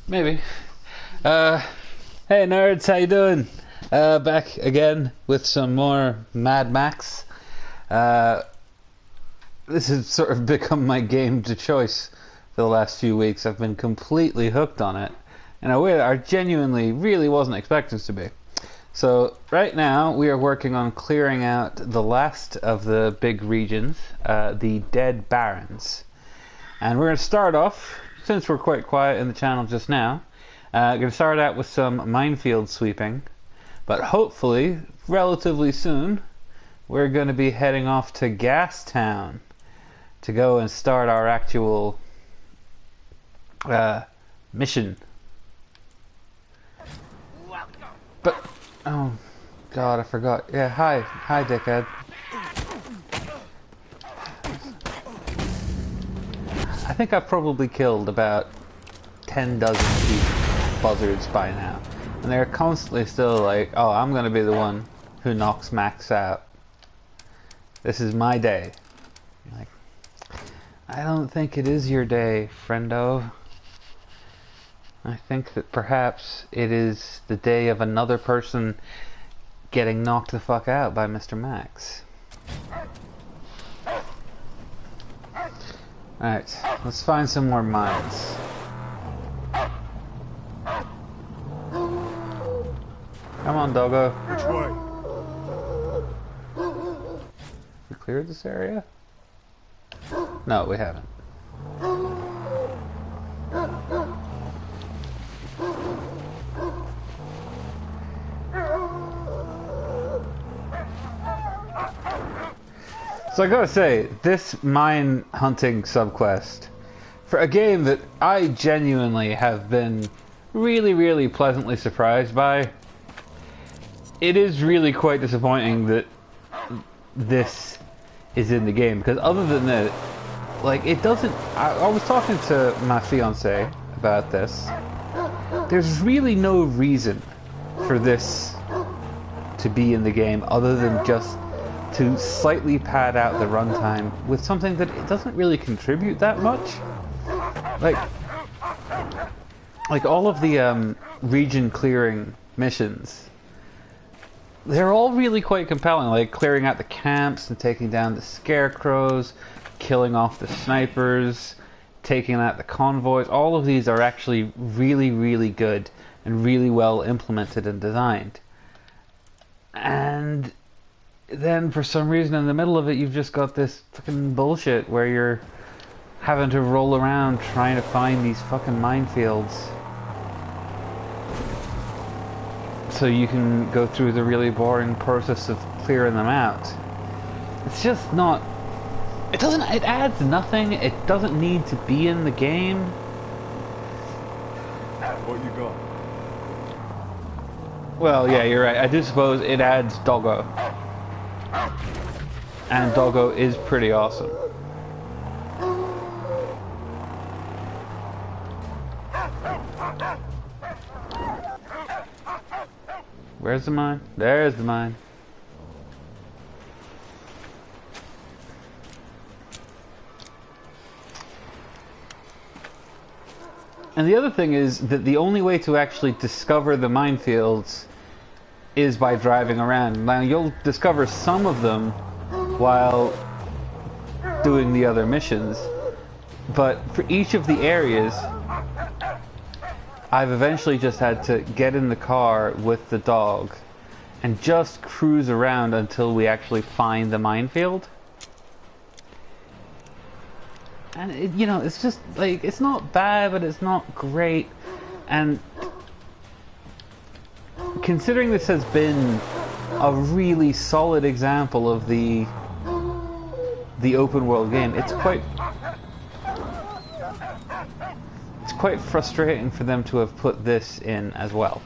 Maybe. Uh, hey nerds, how you doing? Back again with some more Mad Max. Uh, this has sort of become my game to choice for the last few weeks. I've been completely hooked on it in a way that I genuinely really wasn't expecting to be. So right now we are working on clearing out the last of the big regions, the Dead Barrens. And we're going to start off, since we're quite quiet in the channel just now, going to start out with some minefield sweeping. But hopefully, relatively soon, we're going to be heading off to Gastown to go and start our actual mission. But, oh god, I forgot. Yeah, hi dickhead. I think I've probably killed about 10 dozen buzzards by now. And they're constantly still like, oh, I'm gonna be the one who knocks Max out. This is my day. Like, I don't think it is your day, friendo. I think that perhaps it is the day of another person getting knocked the fuck out by Mr. Max. Alright, let's find some more mines. Come on, doggo. Which way? We cleared this area? No, we haven't. So I gotta say, this mine hunting subquest, for a game that I genuinely have been really pleasantly surprised by, it is really quite disappointing that this is in the game, because other than that, like, it doesn't... I was talking to my fiance about this. There's really no reason for this to be in the game other than just to slightly pad out the runtime with something that it doesn't really contribute that much. Like all of the region clearing missions, they're all really quite compelling, like clearing out the camps and taking down the scarecrows, killing off the snipers, taking out the convoys. All of these are actually really good and really well implemented and designed. And then for some reason in the middle of it you've just got this fucking bullshit where you're having to roll around trying to find these fucking minefields so you can go through the really boring process of clearing them out. It's just not... it adds nothing. It doesn't need to be in the game. What you got? Well, yeah, you're right. I do suppose it adds doggo. And doggo is pretty awesome. Where's the mine? There's the mine. And the other thing is that the only way to actually discover the minefields is by driving around. Now you'll discover some of them while doing the other missions, but for each of the areas I've eventually just had to get in the car with the dog and just cruise around until we actually find the minefield. And it, you know, it's just like, it's not bad, but it's not great. And considering this has been a really solid example of the open world game, it's quite frustrating for them to have put this in as well.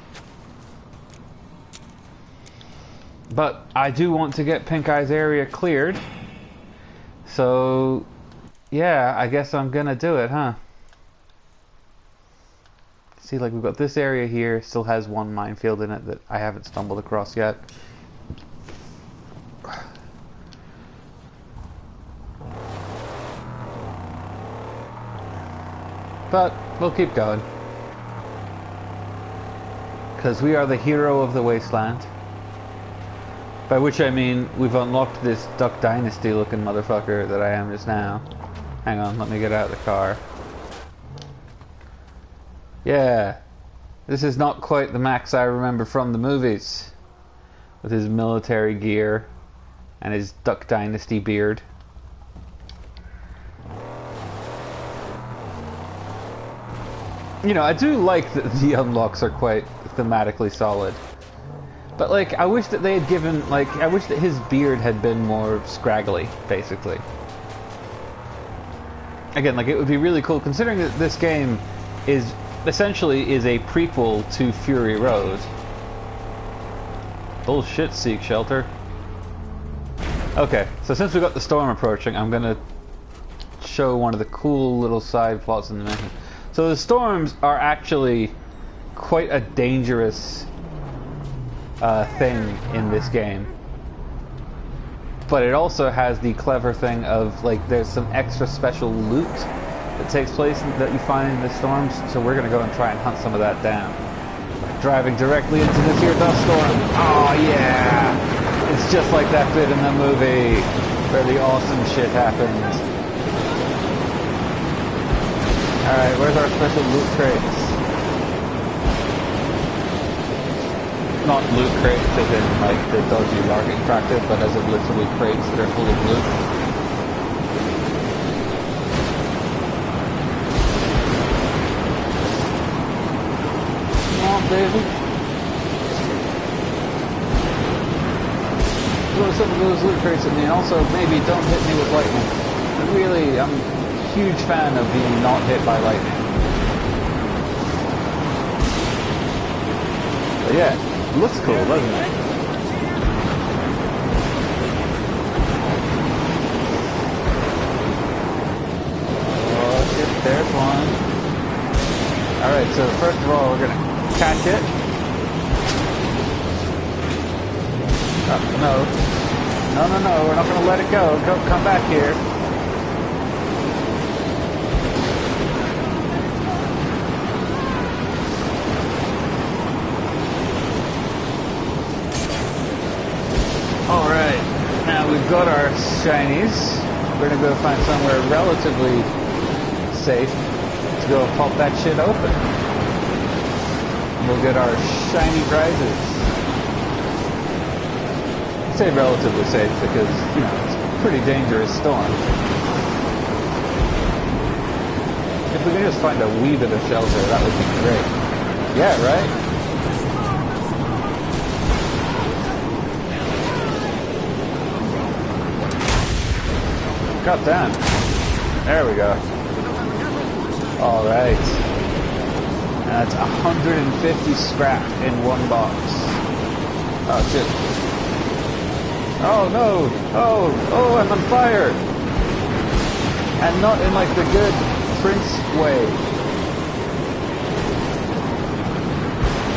But I do want to get Pink Eye's area cleared, so yeah, I guess I'm gonna do it, huh? See, like, we've got this area here, still has one minefield in it that I haven't stumbled across yet. But we'll keep going. Because we are the hero of the wasteland. By which I mean, we've unlocked this Duck Dynasty looking motherfucker that I am just now. Hang on, let me get out of the car. Yeah. This is not quite the Max I remember from the movies. With his military gear and his Duck Dynasty beard. You know, I do like that the unlocks are quite thematically solid. But, like, I wish that they had given, like, I wish that his beard had been more scraggly, basically. Again, like, it would be really cool, considering that this game is, essentially, is a prequel to Fury Road. Bullshit, Seek Shelter. Okay, so since we got the storm approaching, I'm gonna show one of the cool little side plots in the mission. So the storms are actually quite a dangerous thing in this game, but it also has the clever thing of, like, there's some extra special loot that takes place that you find in the storms, so we're gonna go and try and hunt some of that down. Driving directly into this here dust storm. Oh yeah! It's just like that bit in the movie where the awesome shit happens. Alright, where's our special loot crates? Not loot crates as in, like, the dodgy market practice, but as in literally crates that are full of loot. Come on, baby. Throw some of those loot crates at me, and also maybe don't hit me with lightning. Really, I'm a huge fan of being not hit by lightning. But yeah. Looks cool, doesn't it? Oh shit, there's one. Alright, so first of all, we're gonna catch it. No. No, we're not gonna let it go. Come back here. Alright, now we've got our shinies. We're gonna go find somewhere relatively safe to go pop that shit open. And we'll get our shiny prizes. I say relatively safe because, you know, it's a pretty dangerous storm. If we can just find a wee bit of shelter, that would be great. Yeah, right? God damn. There we go. Alright. That's 150 scrap in one box. Oh shit. Oh no! Oh, I'm on fire! And not in, like, the good Prince way.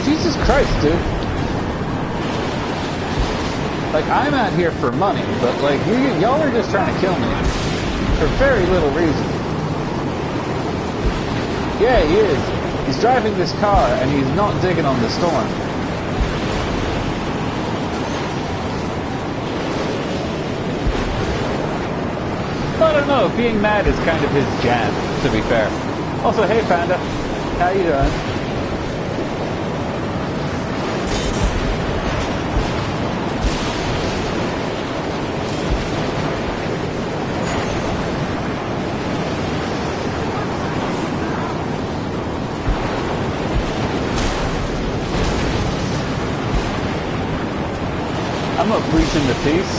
Jesus Christ, dude. Like, I'm out here for money, but, like, y'all are just trying to kill me. For very little reason. Yeah, he is. He's driving this car, and he's not digging on the storm. I don't know, being mad is kind of his jam, to be fair. Also, hey Panda, how you doing? I'm not breaching the peace.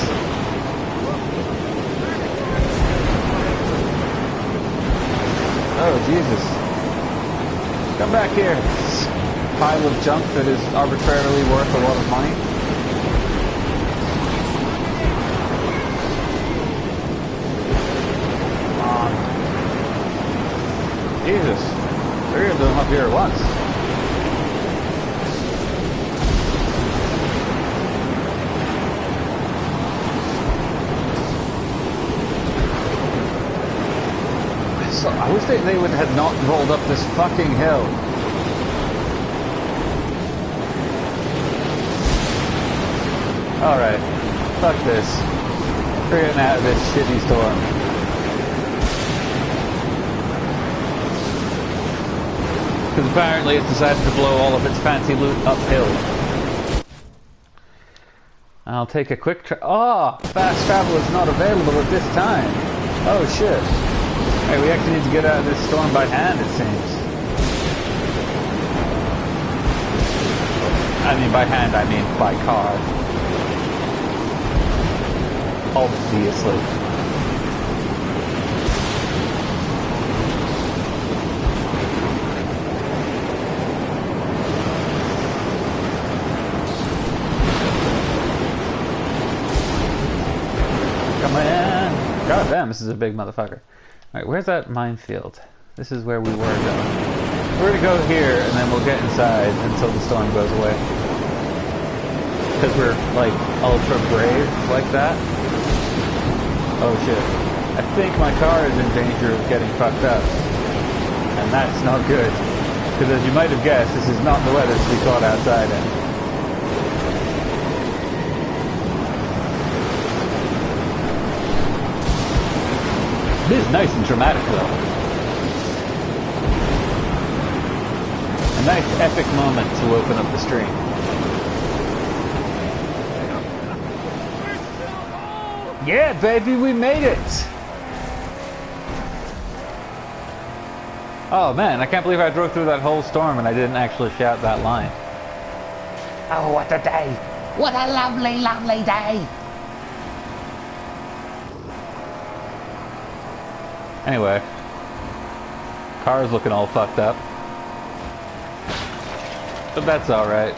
Oh, Jesus. Come back here. This pile of junk that is arbitrarily worth a lot of money. Come on. Jesus. 3 of them up here at once. I wish they would have not rolled up this fucking hill. Alright. Fuck this. We're getting out of this shitty storm. Because apparently it's decided to blow all of its fancy loot uphill. I'll take a quick fast travel is not available at this time. Oh shit. Hey, we actually need to get out of this storm by hand, it seems. I mean by hand, I mean by car. Obviously. God damn, this is a big motherfucker. Alright, where's that minefield? This is where we were going. We're gonna go here, and then we'll get inside until the storm goes away. Because we're, like, ultra brave like that. Oh shit. I think my car is in danger of getting fucked up. And that's not good. Because as you might have guessed, this is not the weather to be caught outside in. It is nice and dramatic though. A nice epic moment to open up the stream. Yeah, baby, we made it! Oh man, I can't believe I drove through that whole storm and I didn't actually shout that line. Oh, what a day! What a lovely, lovely day! Anyway, car's looking all fucked up, but that's alright.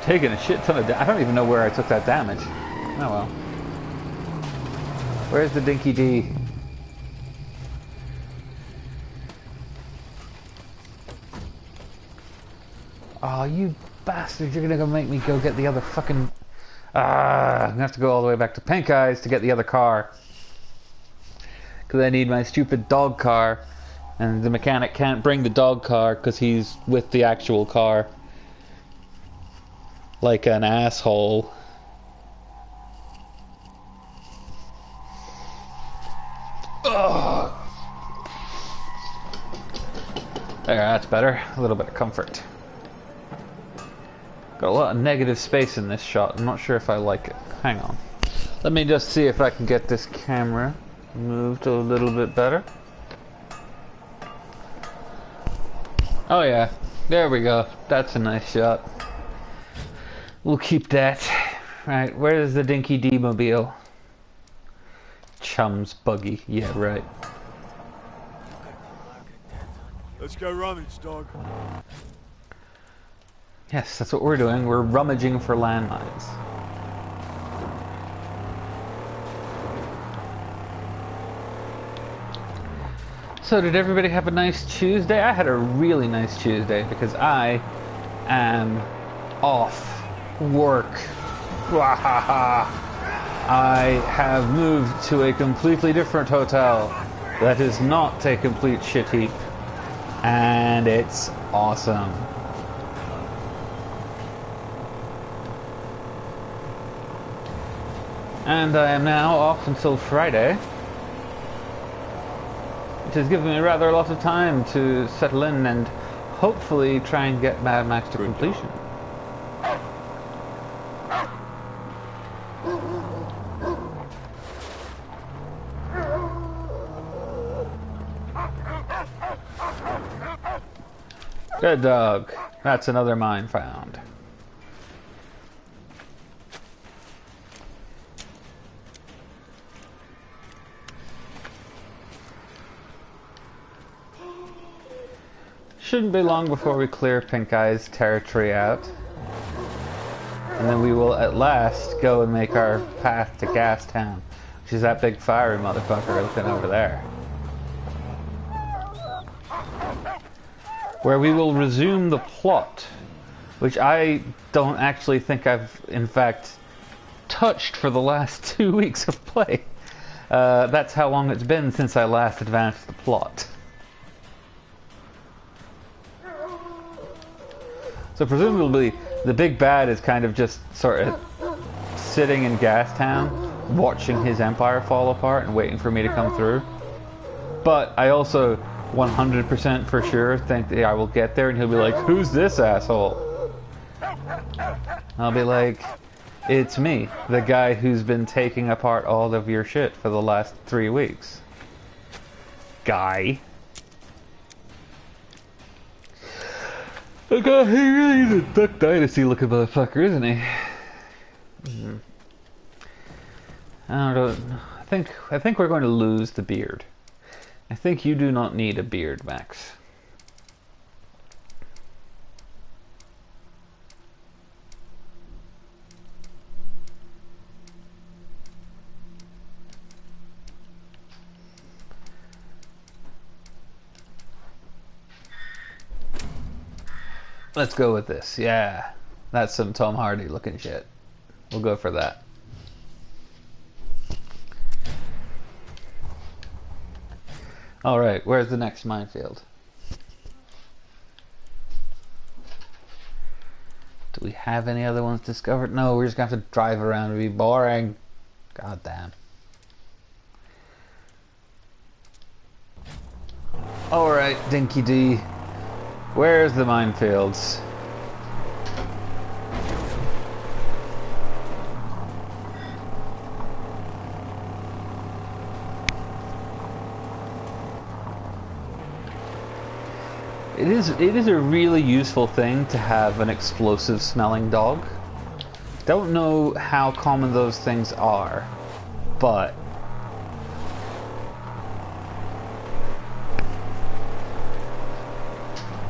Taking a shit ton of damage. I don't even know where I took that damage. Oh well. Where's the Dinky D? Oh, you bastards, you're gonna make me go get the other fucking... I'm gonna have to go all the way back to Pink Eyes to get the other car. Because I need my stupid dog car. And the mechanic can't bring the dog car because he's with the actual car. Like an asshole. Ugh. There, that's better. A little bit of comfort. Got a lot of negative space in this shot. I'm not sure if I like it. Hang on. Let me just see if I can get this camera moved a little bit better. Oh yeah. There we go. That's a nice shot. We'll keep that. Right, where's the Dinky D mobile? Chum's buggy. Yeah, right. Let's go rummage, dog. Yes, that's what we're doing. We're rummaging for landmines. So did everybody have a nice Tuesday? I had a really nice Tuesday because I am off work. I have moved to a completely different hotel that is not a complete shit heap. And it's awesome. And I am now off until Friday, which has given me rather a lot of time to settle in and hopefully try and get Mad Max to completion. Good dog. That's another mine found. Shouldn't be long before we clear Pink Eye's territory out. And then we will at last go and make our path to Gastown, which is that big fiery motherfucker looking over there. Where we will resume the plot, which I don't actually think I've, in fact, touched for the last 2 weeks of play. That's how long it's been since I last advanced the plot. So presumably the big bad is kind of just sort of sitting in Gastown, watching his empire fall apart and waiting for me to come through. But I also 100% for sure think that I will get there and he'll be like, "Who's this asshole?" I'll be like, "It's me, the guy who's been taking apart all of your shit for the last 3 weeks." Guy. Okay, he really is a Duck Dynasty looking motherfucker, isn't he? I don't know. I think we're going to lose the beard. I think you do not need a beard, Max. Let's go with this. Yeah. That's some Tom Hardy looking shit. We'll go for that. Alright, where's the next minefield? Do we have any other ones discovered? No, we're just gonna have to drive around and be boring. God damn. Alright, Dinky D. Where's the minefields? It is a really useful thing to have an explosive smelling dog. Don't know how common those things are, but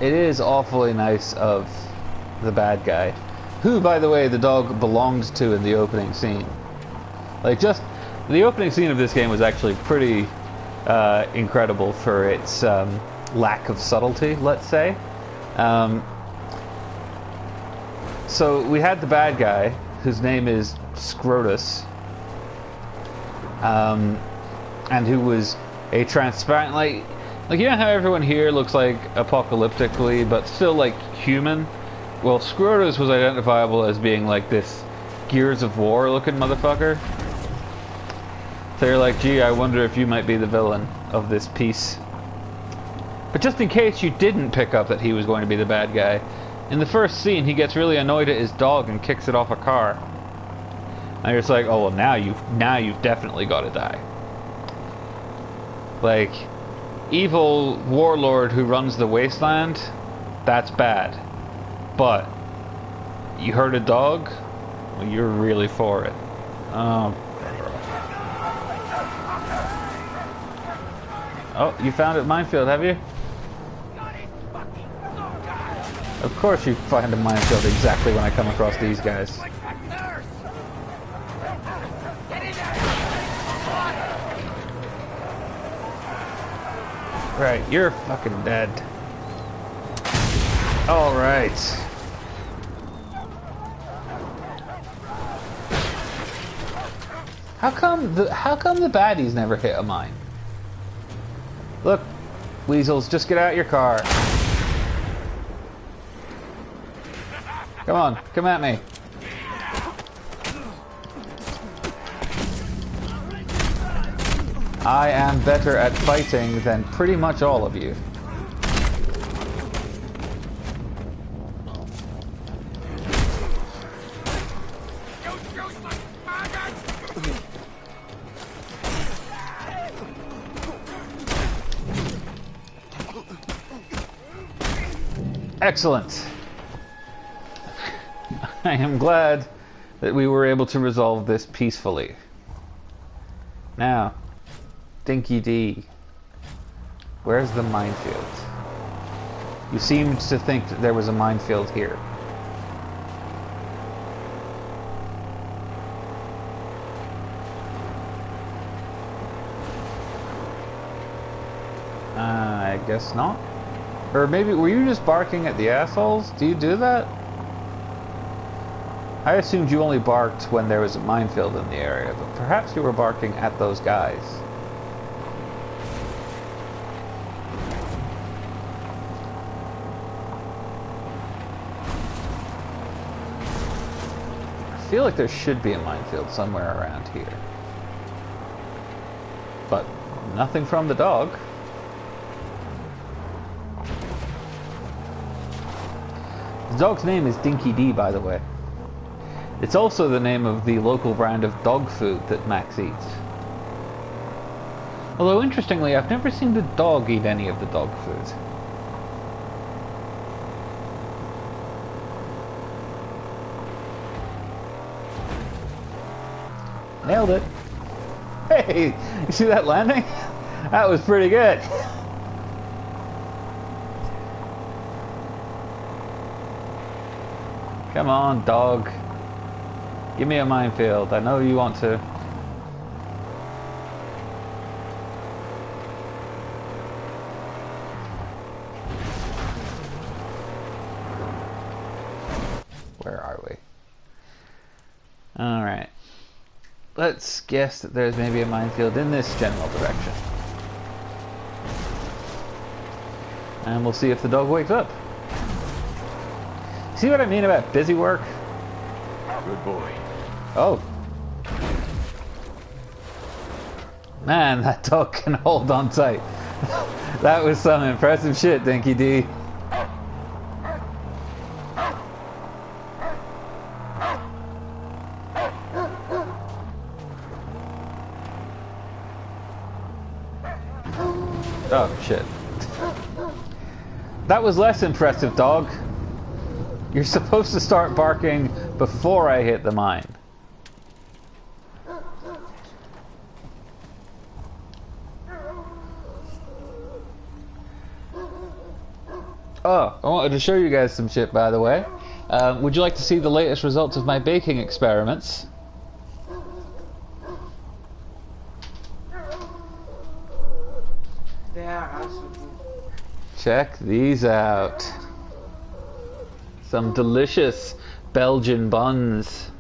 it is awfully nice of the bad guy, who, by the way, the dog belonged to in the opening scene. Like, just the opening scene of this game was actually pretty incredible for its lack of subtlety, let's say. So we had the bad guy, whose name is Scrotus, and who was a transparent, like you know how everyone here looks like apocalyptically, but still like human? Well, Scrotus was identifiable as being like this Gears of War looking motherfucker. So you're like, gee, I wonder if you might be the villain of this piece. But just in case you didn't pick up that he was going to be the bad guy, in the first scene he gets really annoyed at his dog and kicks it off a car. And you're just like, oh well, now you've definitely got to die. Like, evil warlord who runs the wasteland, that's bad. But you hurt a dog, well, you're really for it. Oh, you found a minefield, have you? Of course you find a minefield exactly when I come across these guys. Right, you're fucking dead. Alright. How come the baddies never hit a mine? Look, weasels, just get out your car. Come on, come at me. I am better at fighting than pretty much all of you. Excellent. I am glad that we were able to resolve this peacefully. Now, Dinky D, where's the minefield? You seemed to think that there was a minefield here. I guess not. Or maybe, were you just barking at the assholes? Do you do that? I assumed you only barked when there was a minefield in the area, but perhaps you were barking at those guys. feel like there should be a minefield somewhere around here. But nothing from the dog. The dog's name is Dinky D, by the way. It's also the name of the local brand of dog food that Max eats. Although, interestingly, I've never seen the dog eat any of the dog food. Nailed it. Hey, you see that landing? That was pretty good. Come on, dog. Give me a minefield. I know you want to. Where are we? Alright. Let's guess that there's maybe a minefield in this general direction. And we'll see if the dog wakes up. See what I mean about busy work? Good boy. Oh. Man, that dog can hold on tight. That was some impressive shit, Dinky D. Oh, shit. That was less impressive, dog. You're supposed to start barking before I hit the mine. Oh, I wanted to show you guys some shit, by the way. Would you like to see the latest results of my baking experiments? Check these out. Some delicious Belgian buns.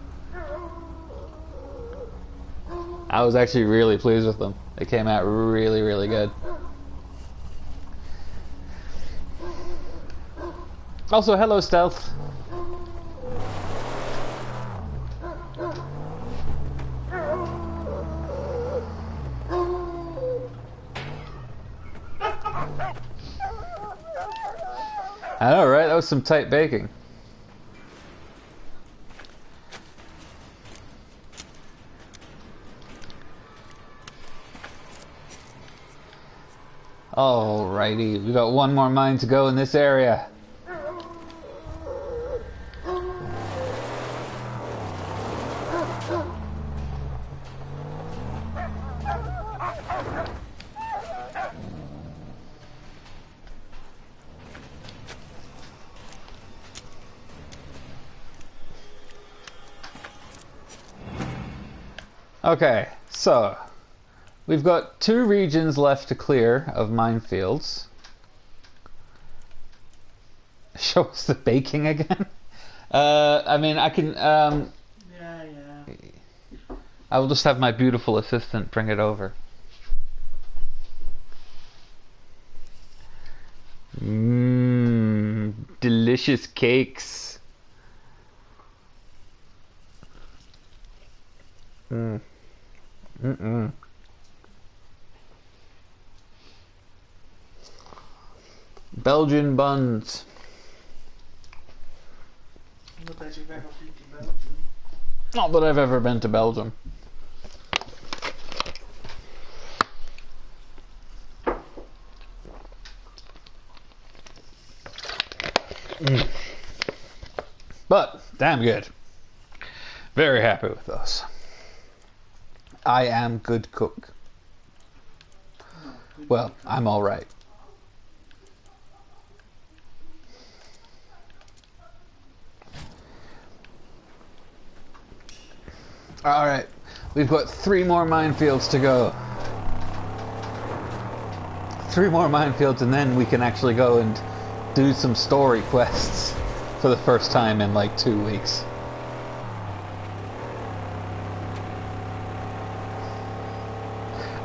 I was actually really pleased with them. They came out really, really good. Also, hello, Stealth. I know, right? That was some tight baking. Alrighty, we got one more mine to go in this area. Okay, so we've got 2 regions left to clear of minefields. Show us the baking again? I mean, I can, Yeah. I will just have my beautiful assistant bring it over. Mmm, delicious cakes. Mm. Mm-mm. Belgian buns. Not that you've ever been to Belgium. Not that I've ever been to Belgium. Mm. But, damn good. Very happy with those. I am good cook. Well, I'm alright. Alright, we've got 3 more minefields to go. 3 more minefields and then we can actually go and do some story quests for the first time in like 2 weeks.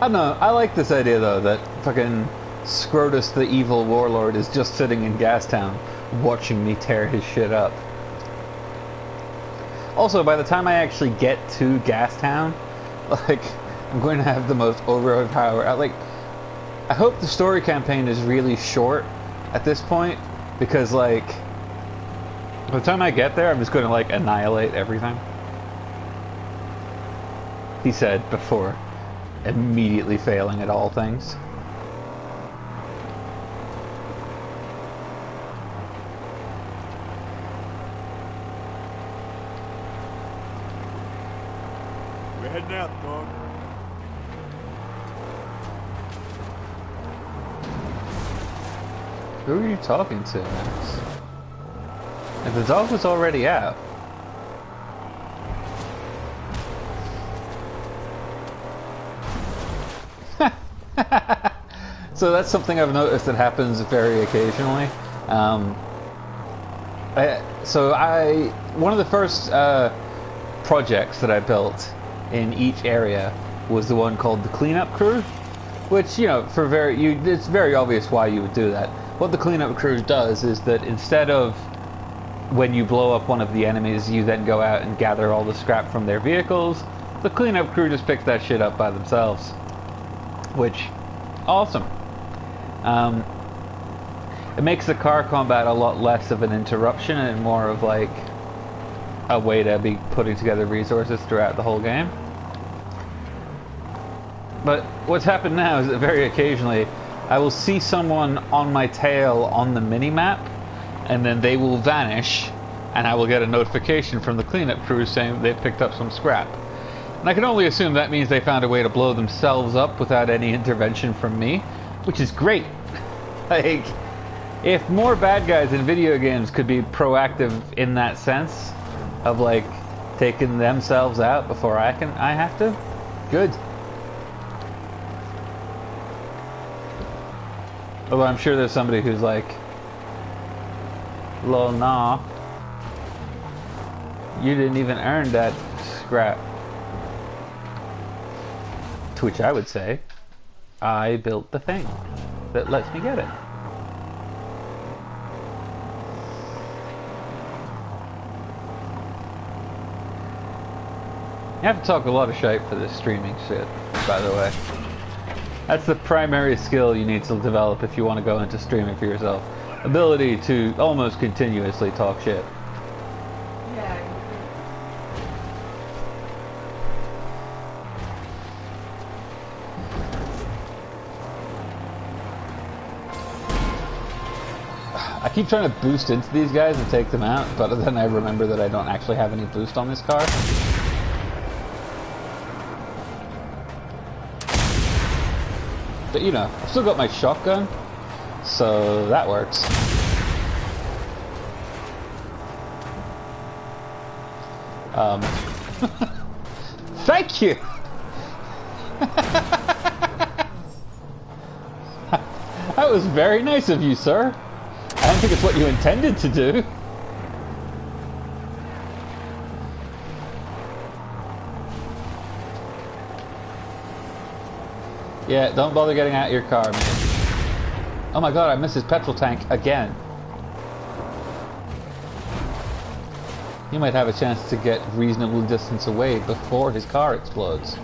I don't know, I like this idea though, that fucking Scrotus the evil warlord is just sitting in Gastown watching me tear his shit up. Also, by the time I actually get to Gastown, like, I'm going to have the most overpowered... Like, I hope the story campaign is really short at this point, because, like, by the time I get there, I'm just going to, like, annihilate everything. He said before immediately failing at all things. We're heading out, dog. Who are you talking to, Max? If the dog was already out. So that's something I've noticed that happens very occasionally. One of the first projects that I built in each area was the one called the cleanup crew, which, you know, it's very obvious why you would do that. What the cleanup crew does is that instead of when you blow up one of the enemies, you then go out and gather all the scrap from their vehicles. The cleanup crew just picks that shit up by themselves, which, awesome. It makes the car combat a lot less of an interruption and more of like a way to be putting together resources throughout the whole game. But what's happened now is that very occasionally I will see someone on my tail on the mini-map, and then they will vanish, and I will get a notification from the cleanup crew saying they've picked up some scrap. And I can only assume that means they found a way to blow themselves up without any intervention from me, which is great. Like, if more bad guys in video games could be proactive in that sense of like taking themselves out before I have to, good. Although I'm sure there's somebody who's like, lol, nah, you didn't even earn that scrap. To which I would say, I built the thing that lets me get it. You have to talk a lot of shite for this streaming shit, by the way. That's the primary skill you need to develop if you want to go into streaming for yourself. Ability to almost continuously talk shit. Yeah. I keep trying to boost into these guys and take them out, but then I remember that I don't actually have any boost on this car. But you know, I've still got my shotgun, so that works. Thank you! That was very nice of you, sir. I don't think it's what you intended to do. Yeah, don't bother getting out of your car, mate. Oh my god, I missed his petrol tank again. He might have a chance to get reasonable distance away before his car explodes.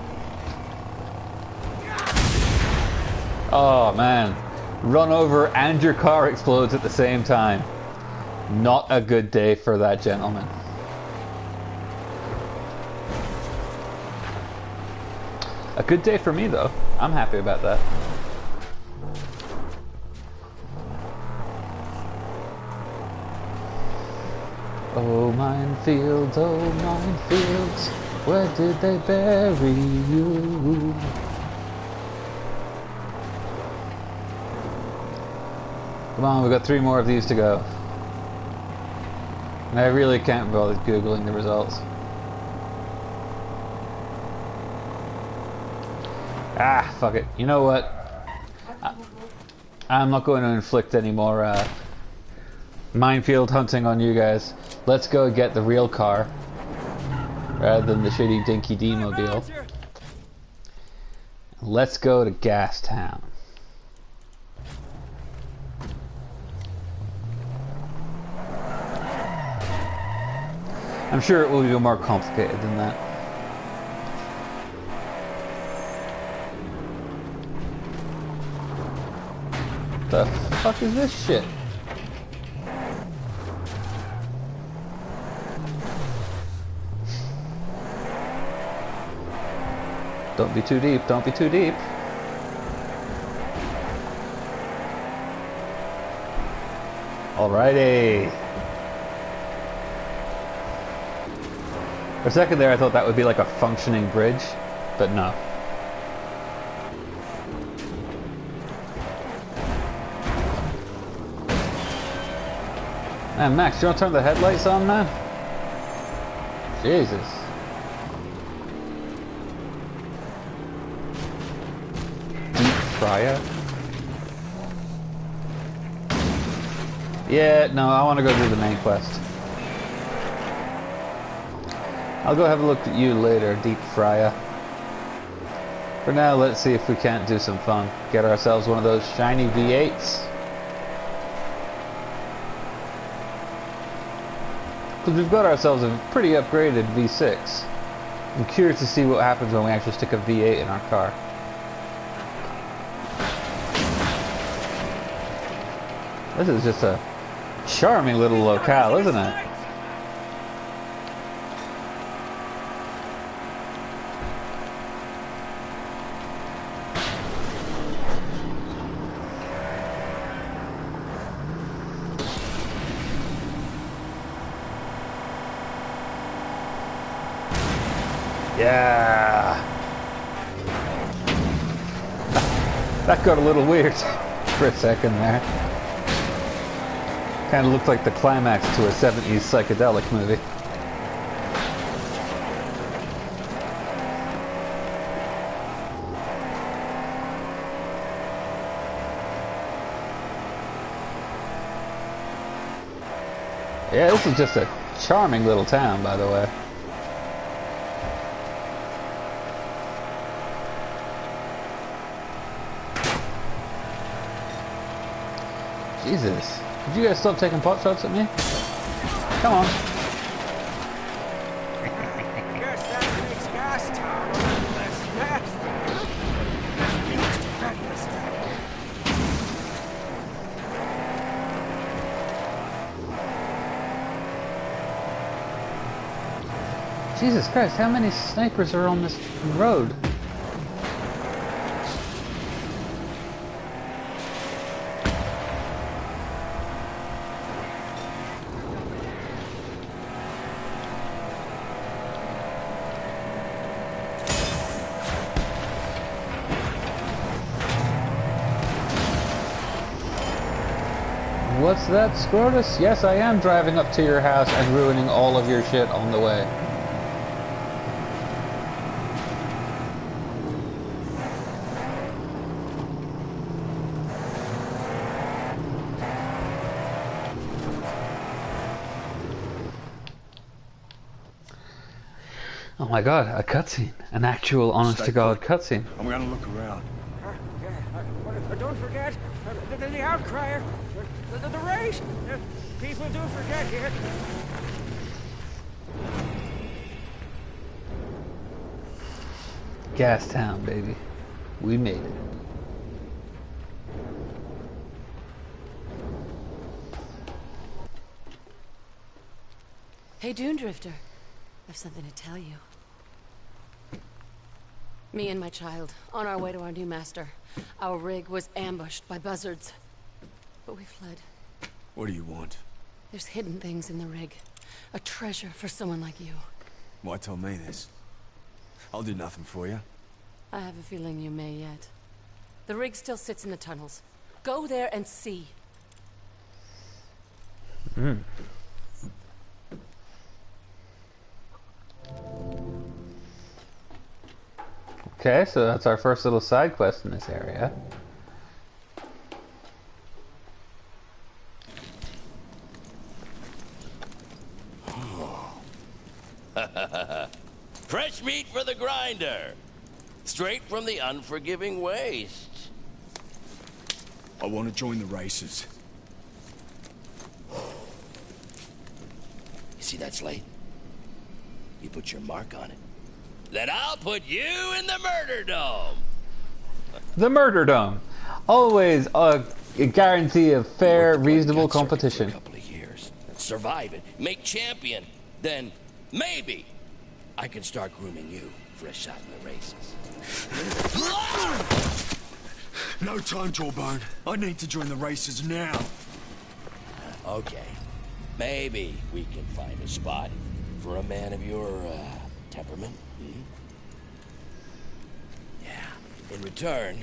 Oh man. Run over and your car explodes at the same time. Not a good day for that gentleman. A good day for me though. I'm happy about that. Oh minefields, where did they bury you? Come on, we've got 3 more of these to go. And I really can't bother Googling the results. Ah, fuck it. You know what? I'm not going to inflict any more minefield hunting on you guys. Let's go get the real car rather than the shitty dinky D-mobile. Let's go to Gastown. I'm sure it will be more complicated than that. The fuck is this shit? Don't be too deep, don't be too deep. Alrighty. For a second there I thought that would be like a functioning bridge, but no. Man, Max, you want to turn the headlights on, man? Jesus. Deep fryer? Yeah, no, I want to go do the main quest. I'll go have a look at you later, Deep Fryer. For now, let's see if we can't do some fun. Get ourselves one of those shiny V8s. Because we've got ourselves a pretty upgraded V6. I'm curious to see what happens when we actually stick a V8 in our car. This is just a charming little locale, isn't it? Yeah. That got a little weird for a second there. Kind of looked like the climax to a 70s psychedelic movie. Yeah, this is just a charming little town, by the way. Jesus. Did you guys stop taking pot shots at me? Come on. Guess that makes gas town a little less nasty. Let's to practice that. Jesus Christ, how many snipers are on this road? What's that, Scrotus? Yes, I am driving up to your house and ruining all of your shit on the way. Oh my god, a cutscene. An actual honest-to-God cutscene. I'm gonna look around. Don't forget the outcrier, the race. People do forget here. Gas Town, baby. We made it. Hey, Dune Drifter. I've something to tell you. Me and my child, on our way to our new master. Our rig was ambushed by buzzards. But we fled. What do you want? There's hidden things in the rig. A treasure for someone like you. Why tell me this? I'll do nothing for you. I have a feeling you may yet. The rig still sits in the tunnels. Go there and see. Okay, so that's our first little side quest in this area. Fresh meat for the grinder. Straight from the unforgiving waste. I want to join the races. You see that slate? You put your mark on it. Then I'll put you in the murder dome. The Murder Dome. Always a guarantee of fair, Work the bloody reasonable gut circuit competition. For a couple of years. Survive it. Make champion. Then, maybe, I can start grooming you for a shot in the races. No time, Jawbone. I need to join the races now. Okay. Maybe we can find a spot for a man of your, temperament. Hmm? Yeah. In return,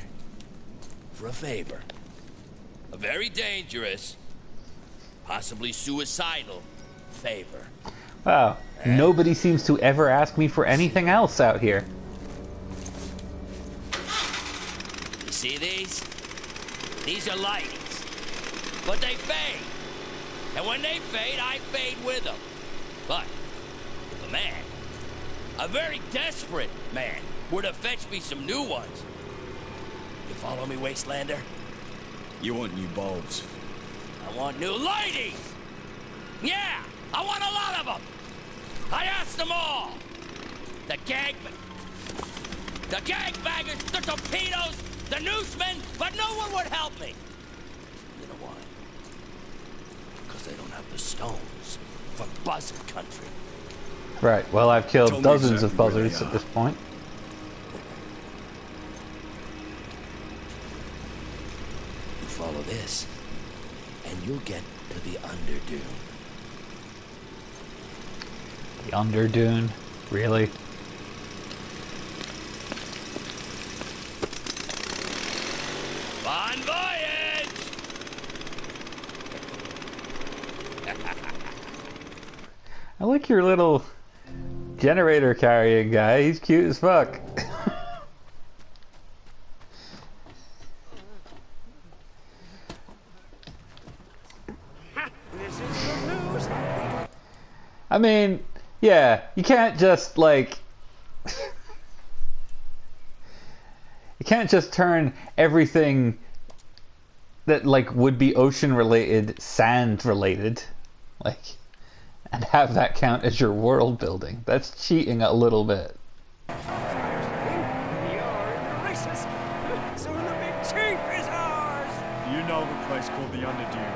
for a favor. A very dangerous, possibly suicidal favor. Wow. Nobody seems to ever ask me for anything else out here. You see these? These are lighties. But they fade. And when they fade, I fade with them. But if a man, a very desperate man, were to fetch me some new ones, you follow me, Wastelander? You want new bulbs? I want new lighties! Yeah! I want a lot of them! I asked them all! The gangbangers, the torpedoes, the newsmen, but no one would help me! You know why? Because they don't have the stones for buzzard country. Right, well, I've Tell killed me dozens of exactly where they buzzards at are. this point. You follow this, and you'll get to the Underdune. The Underdune? Really? Bon voyage! I like your little generator carrying guy. He's cute as fuck. This is good news. I mean, yeah, you can't just like you can't just turn everything that like would be ocean related sand related, like, and have that count as your world building. That's cheating a little bit. You're in the races. Soon the big chief is ours. You know of a place called the Underdune.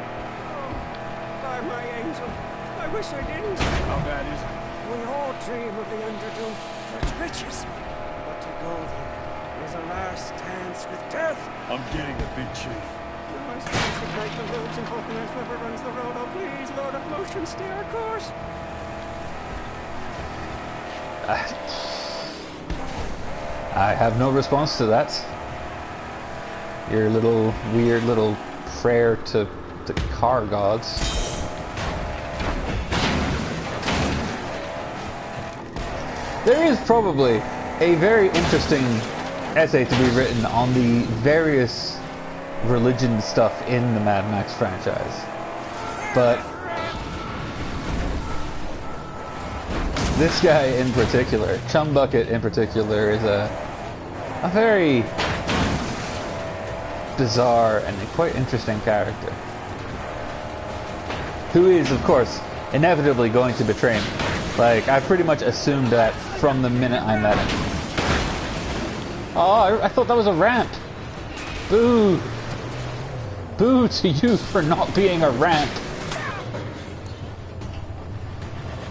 By my angel, I wish I didn't. How bad is it? We all dream of the Underdune for its riches. But to go there is a last dance with death. I'm getting the big chief. I suppose the night the roads and Vulcanized River runs the road. Oh, please, Lord of Motion, stay our course. I have no response to that. Your little weird little prayer to the car gods. There is probably a very interesting essay to be written on the various religion stuff in the Mad Max franchise. But this guy in particular, Chumbucket in particular, is a very bizarre and quite interesting character. Who is, of course, inevitably going to betray me. Like, I pretty much assumed that from the minute I met him. Oh, I thought that was a ramp. Boo. Boo to you for not being a ramp.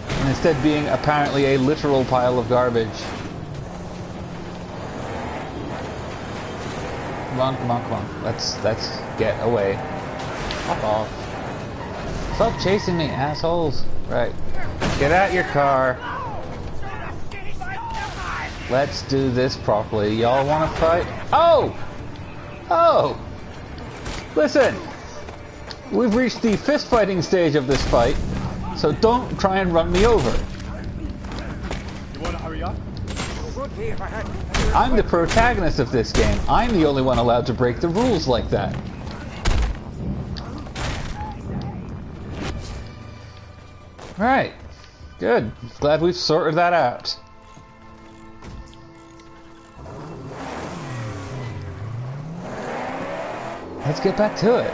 And instead being apparently a literal pile of garbage. Come on, come on, come on. Let's get away. Fuck off. Stop chasing me, assholes. Right. Get out your car. Let's do this properly. Y'all want to fight? Oh! Oh! Listen! We've reached the fist fighting stage of this fight, so don't try and run me over. You want to hurry up? Would be if I had. I'm the protagonist of this game. I'm the only one allowed to break the rules like that. Right. Good. Glad we've sorted that out. Let's get back to it.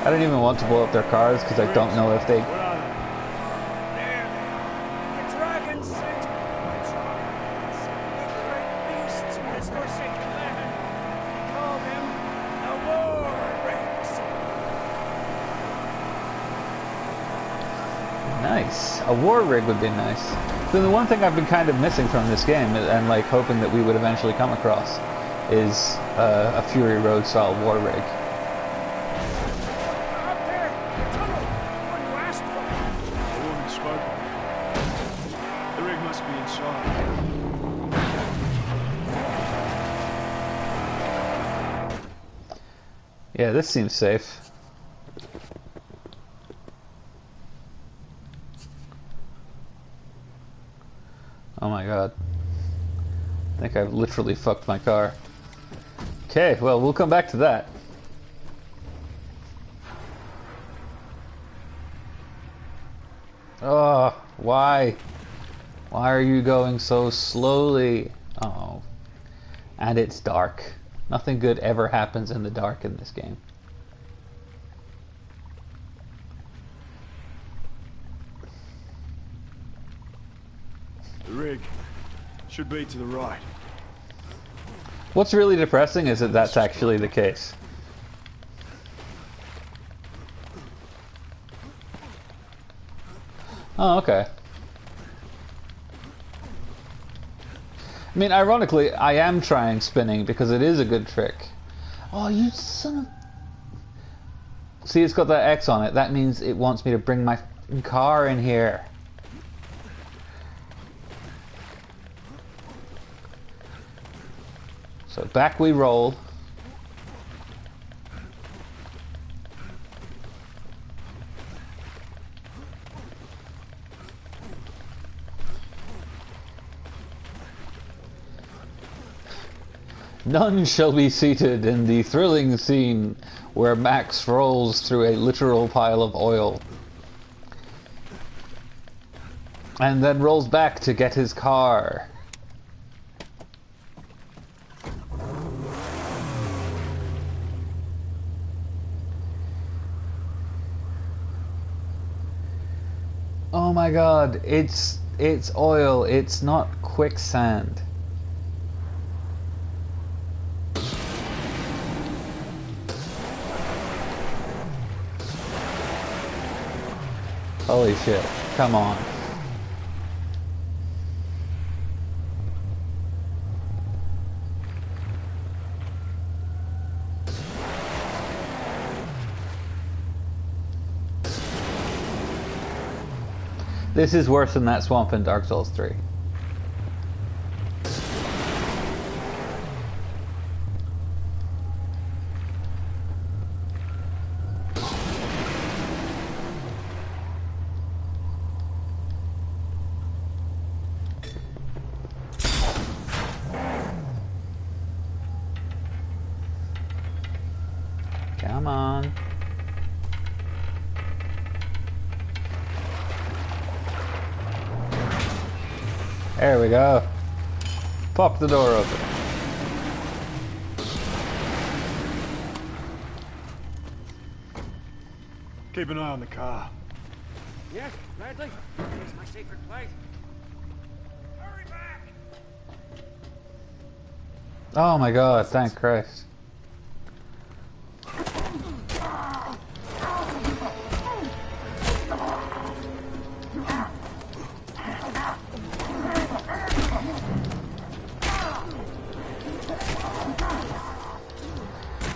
I don't even want to blow up their cars because I don't know if they... There this forsaken land. They call them the War Rigs. Nice. A war rig would be nice. So the one thing I've been kind of missing from this game, and like hoping that we would eventually come across, is a Fury Road style war rig. Up there, the tunnel, the one you asked for. The one you spoke of. The rig must be inside. Yeah, this seems safe. Oh my god. I think I've literally fucked my car. Okay, well, we'll come back to that. Oh, why? Why are you going so slowly? Oh. And it's dark. Nothing good ever happens in the dark in this game. The rig should be to the right. What's really depressing is that that's actually the case. Oh, okay. I mean, ironically, I am trying spinning because it is a good trick. Oh, you son of... See, it's got that X on it. That means it wants me to bring my car in here. So back we roll. None shall be seated in the thrilling scene where Max rolls through a literal pile of oil. And then rolls back to get his car. Oh my god, it's oil, it's not quicksand. Holy shit, come on. This is worse than that swamp in Dark Souls 3. Come on. There we go. Pop the door open. Keep an eye on the car. Yes, gladly. It's my sacred place. Hurry back! Oh my god, thank Christ.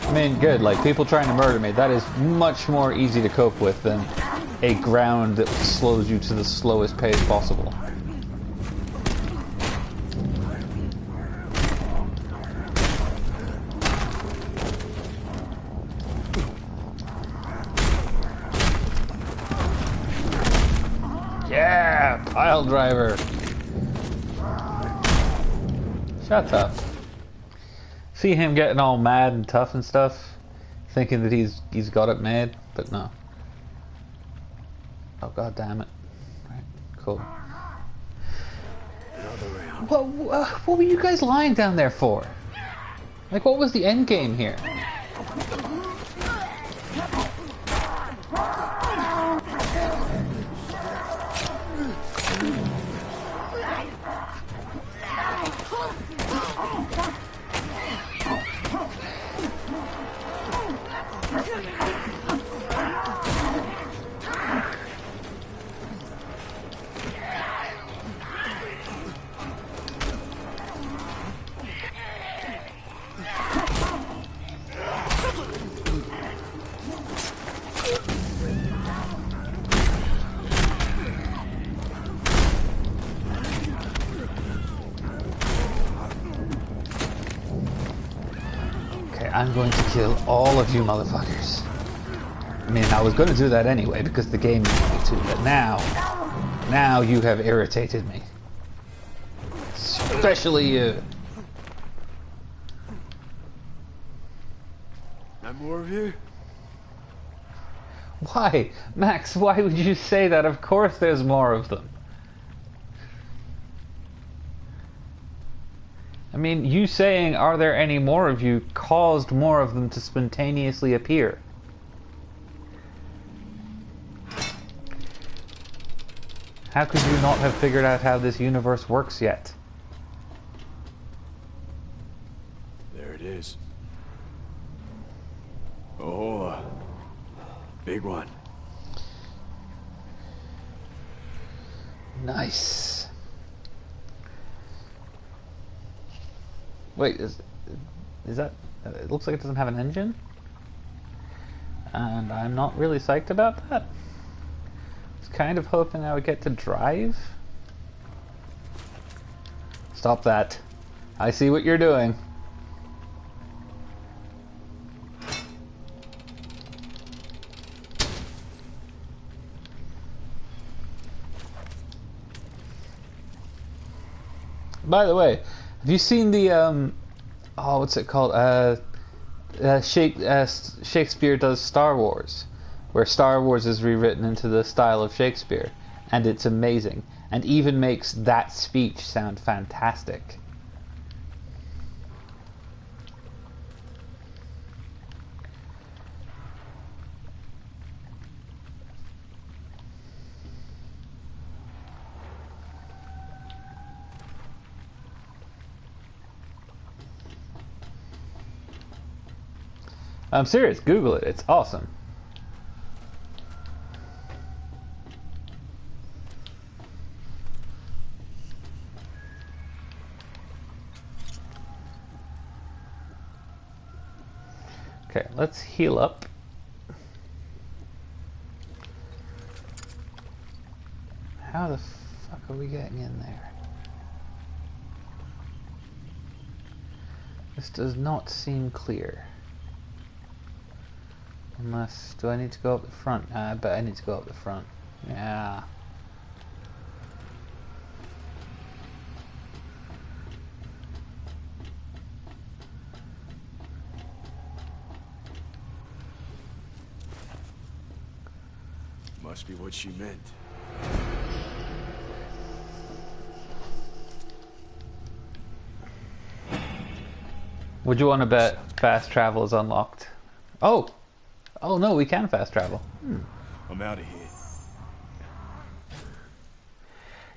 I mean, good, like, people trying to murder me, that is much more easy to cope with than a ground that slows you to the slowest pace possible. Yeah, pile driver. Shut up. See him getting all mad and tough and stuff, thinking that he's got it made, but no. Oh god damn it! Right, cool. What were you guys lying down there for? Like, what was the end game here? I'm going to kill all of you motherfuckers. I mean, I was going to do that anyway because the game needed me to, but now you have irritated me. Especially you. Not more of you? Why? Max, why would you say that? Of course there's more of them. I mean, you saying, are there any more of you, caused more of them to spontaneously appear. How could you not have figured out how this universe works yet? There it is. Oh, big one. Nice. Wait, is that... It looks like it doesn't have an engine? And I'm not really psyched about that. I was kind of hoping I would get to drive. Stop that. I see what you're doing. By the way, have you seen the oh, what's it called? Shakespeare does Star Wars, where Star Wars is rewritten into the style of Shakespeare, and it's amazing, and even makes that speech sound fantastic. I'm serious, Google it, it's awesome. Okay, let's heal up. How the fuck are we getting in there? This does not seem clear. Unless, do I need to go up the front? I bet I need to go up the front. Yeah. Must be what she meant. Would you want to bet fast travel is unlocked? Oh! Oh no, we can fast travel. I'm out of here.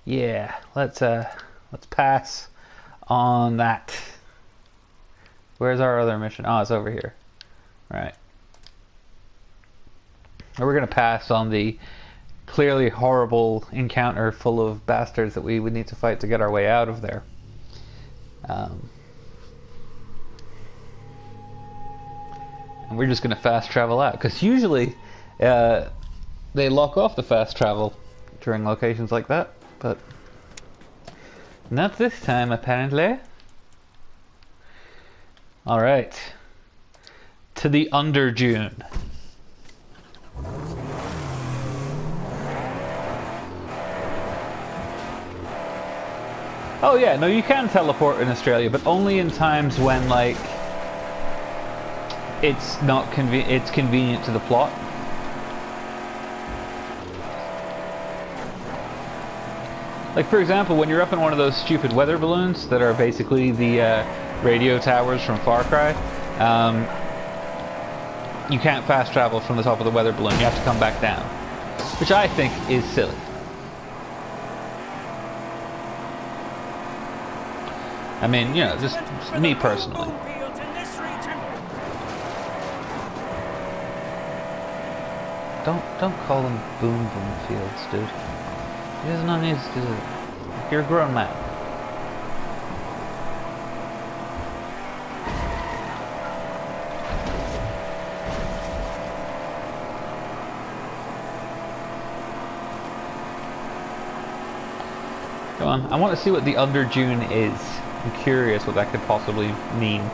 Yeah, let's pass on that. Where's our other mission? Oh, it's over here. Right. We're gonna pass on the clearly horrible encounter full of bastards that we would need to fight to get our way out of there. And we're just going to fast travel out, because usually they lock off the fast travel during locations like that, but not this time apparently. Alright, to the Under Dune. Oh yeah, no, you can teleport in Australia, but only in times when, like, it's not it's convenient to the plot. Like, for example, when you're up in one of those stupid weather balloons that are basically the radio towers from Far Cry, you can't fast travel from the top of the weather balloon. You have to come back down, which I think is silly. I mean, you know, just me personally. Don't call them boom boom fields, dude. He does not need to do that. You're a grown man. Come on, I want to see what the Under Dune is. I'm curious what that could possibly mean.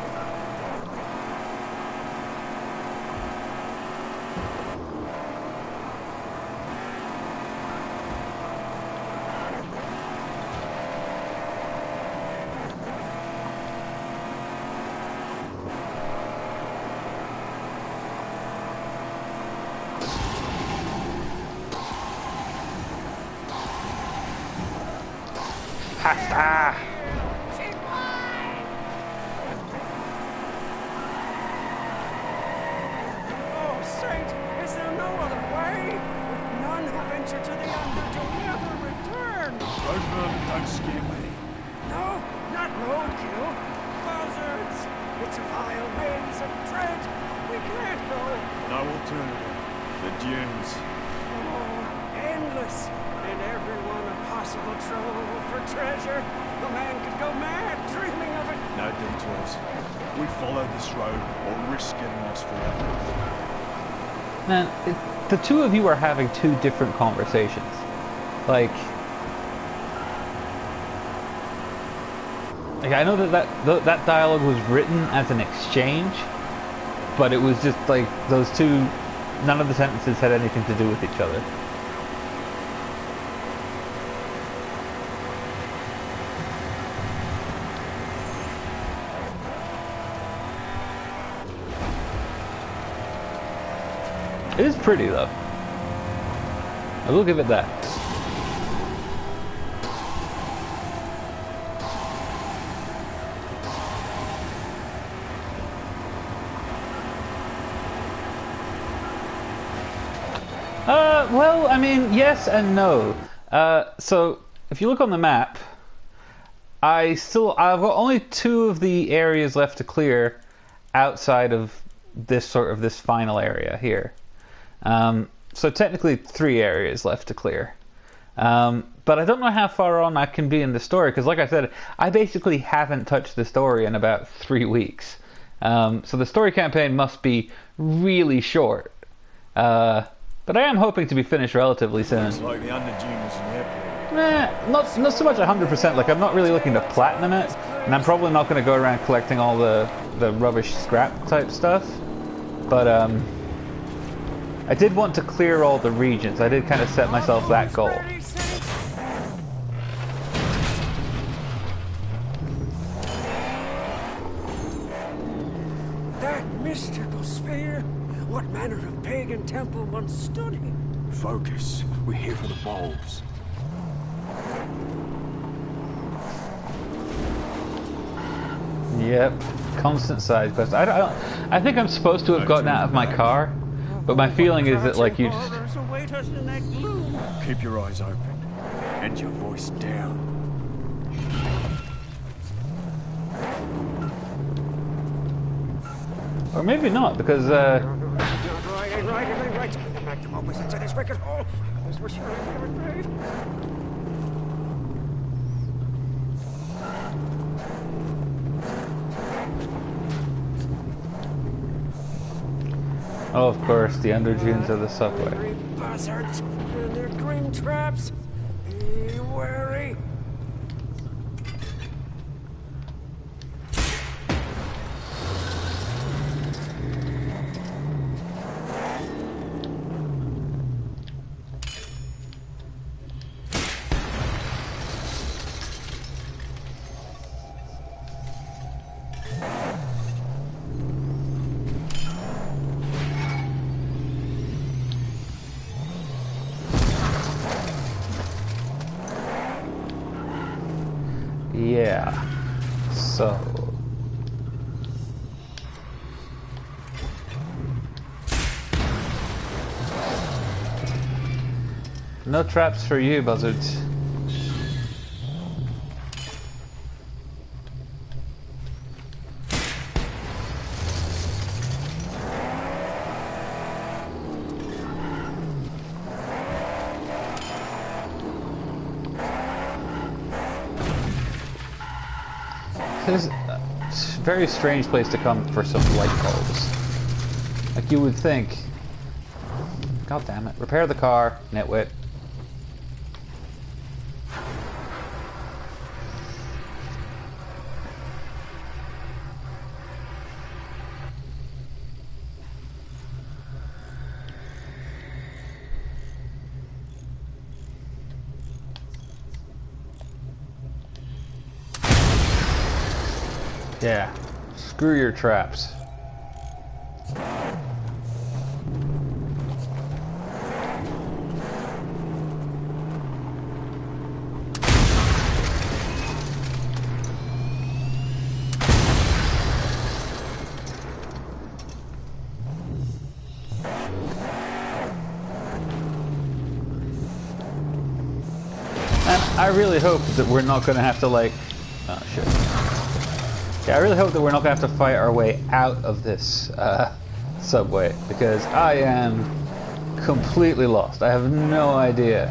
Pasta! Oh, Saint, is there no other way? None who venture to the undertow never return. Don't scare me. No, not roadkill. Buzzards. It's a vile maze of dread. We can't go. No alternative. The dunes. Oh, endless. And everyone a possible trove for treasure. A man could go mad dreaming of it. No detours. We follow this road or risk getting lost forever. Man, the two of you are having two different conversations. Like I know that dialogue was written as an exchange, but it was just like those two. None of the sentences had anything to do with each other. It is pretty though. I will give it that. Well, I mean, yes and no. So, if you look on the map, I've got only 2 of the areas left to clear outside of this final area here. So technically 3 areas left to clear. But I don't know how far on I can be in the story, because like I said, I basically haven't touched the story in about 3 weeks. So the story campaign must be really short. But I am hoping to be finished relatively soon. It's like the Underdune was an airport. Not so much 100%. Like, I'm not really looking to platinum it, and I'm probably not going to go around collecting all the rubbish scrap type stuff. But I did want to clear all the regions. I did kind of set myself that goal. That mystical sphere. What manner of pagan temple once stood here? Focus. We're here for the bulbs. Yep, constant side quest. I think I'm supposed to have gotten out of my car, but my feeling is that like you just. Horrors await us in that gloom. Keep your eyes open and your voice down. Or maybe not, because Ain't right. The magnum opus inside this wicked hole. Others were surely very brave. oh, of course, the underdunes of the subway. Hungry buzzards and their grim traps. Be wary. Yeah. So. No traps for you, buzzards. This is a very strange place to come for some light bulbs. Like you would think. God damn it. Repair the car, nitwit. Yeah. Screw your traps. really hope that we're not going to have to like... Oh, shit. Yeah, I really hope that we're not going to have to fight our way out of this subway, because I am completely lost. I have no idea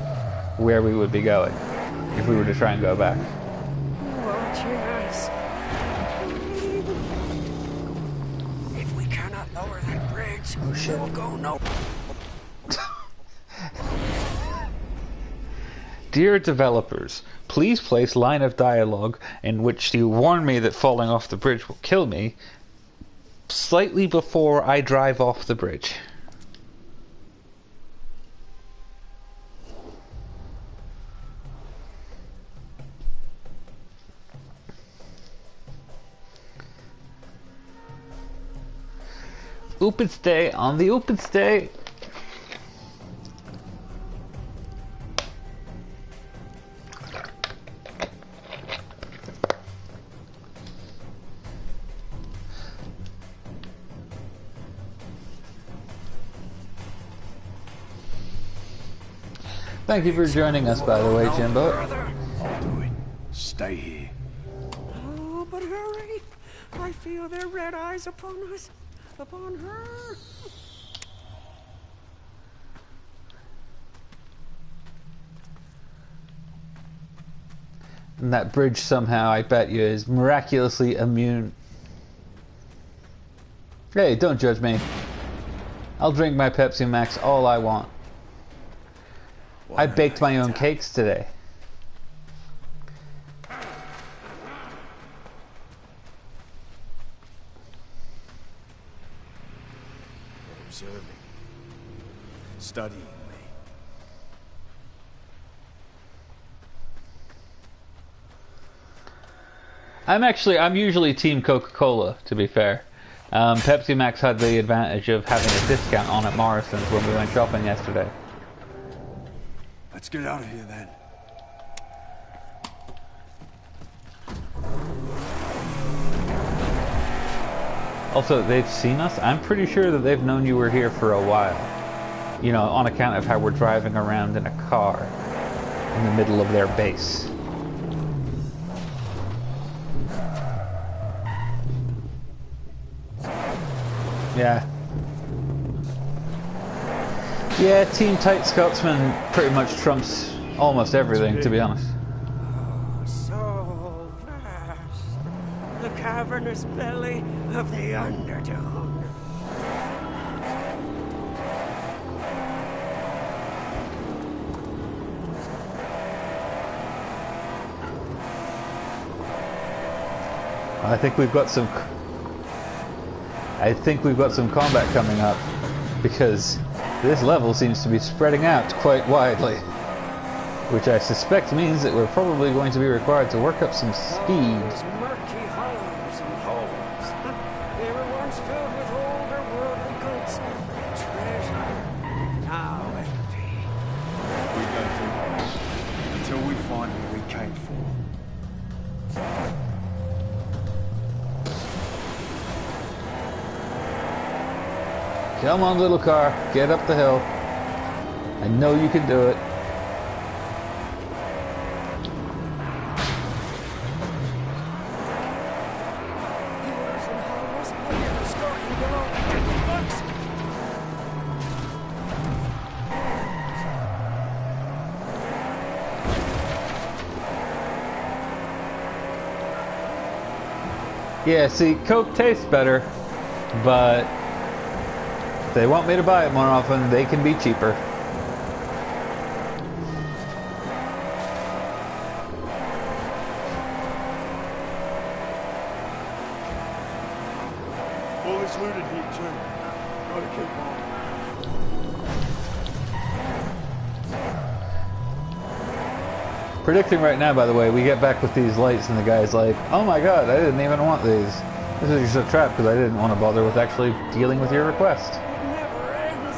where we would be going if we were to try and go back. If we cannot lower that bridge, we will go no. Dear developers, please place line of dialogue in which you warn me that falling off the bridge will kill me slightly before I drive off the bridge. Open stay on the open stay. Thank you for joining us, by the way, Jimbo. I'll do it. Stay here. Oh, but hurry! I feel their red eyes upon us, upon her. And that bridge somehow, I bet you, is miraculously immune. Hey, don't judge me. I'll drink my Pepsi Max all I want. I baked my own cakes today. Observing. Studying me. I'm usually Team Coca-Cola, to be fair. Pepsi Max had the advantage of having a discount on at Morrison's when we went shopping yesterday. Let's get out of here then. Also, they've seen us. I'm pretty sure that they've known you were here for a while. You know, on account of how we're driving around in a car in the middle of their base. Yeah. Yeah, Team Tight Scotsman pretty much trumps almost everything, to be honest. So vast, the cavernous belly of the Undertone. I think we've got some combat coming up, because this level seems to be spreading out quite widely, which I suspect means that we're probably going to be required to work up some speed. Those murky hollows and holes. They were once filled with older worldly goods and treasure. Now empty. We go through until we find what we came for. Come on, little car, get up the hill. I know you can do it. Hills and hollows, I hear them skulking below the deadly bugs. Yeah, see, Coke tastes better, but if they want me to buy it more often, they can be cheaper. All this looted here too. Gotta keep on. Predicting right now, by the way, we get back with these lights and the guy's like, oh my god, I didn't even want these. This is just a trap because I didn't want to bother with actually dealing with your request. It never ends.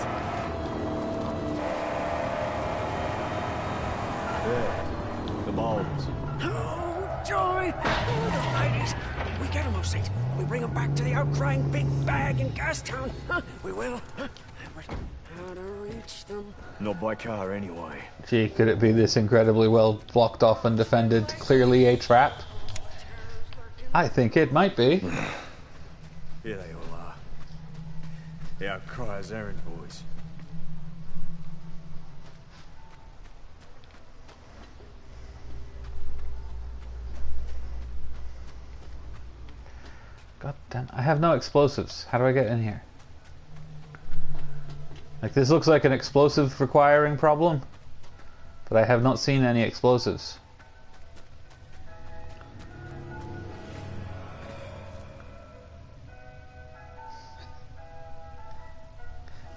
The bulbs. Oh, joy! Oh, the ladies. We get them, Osage. We bring them back to the outcrying big bag in Gastown. Huh? We will. Huh? how to reach them. Not by car, anyway. Gee, could it be this incredibly well blocked off and defended, clearly a trap? I think it might be. Here they all are. The Outcryers errand boys. God damn, I have no explosives. How do I get in here? Like, this looks like an explosive requiring problem, but I have not seen any explosives.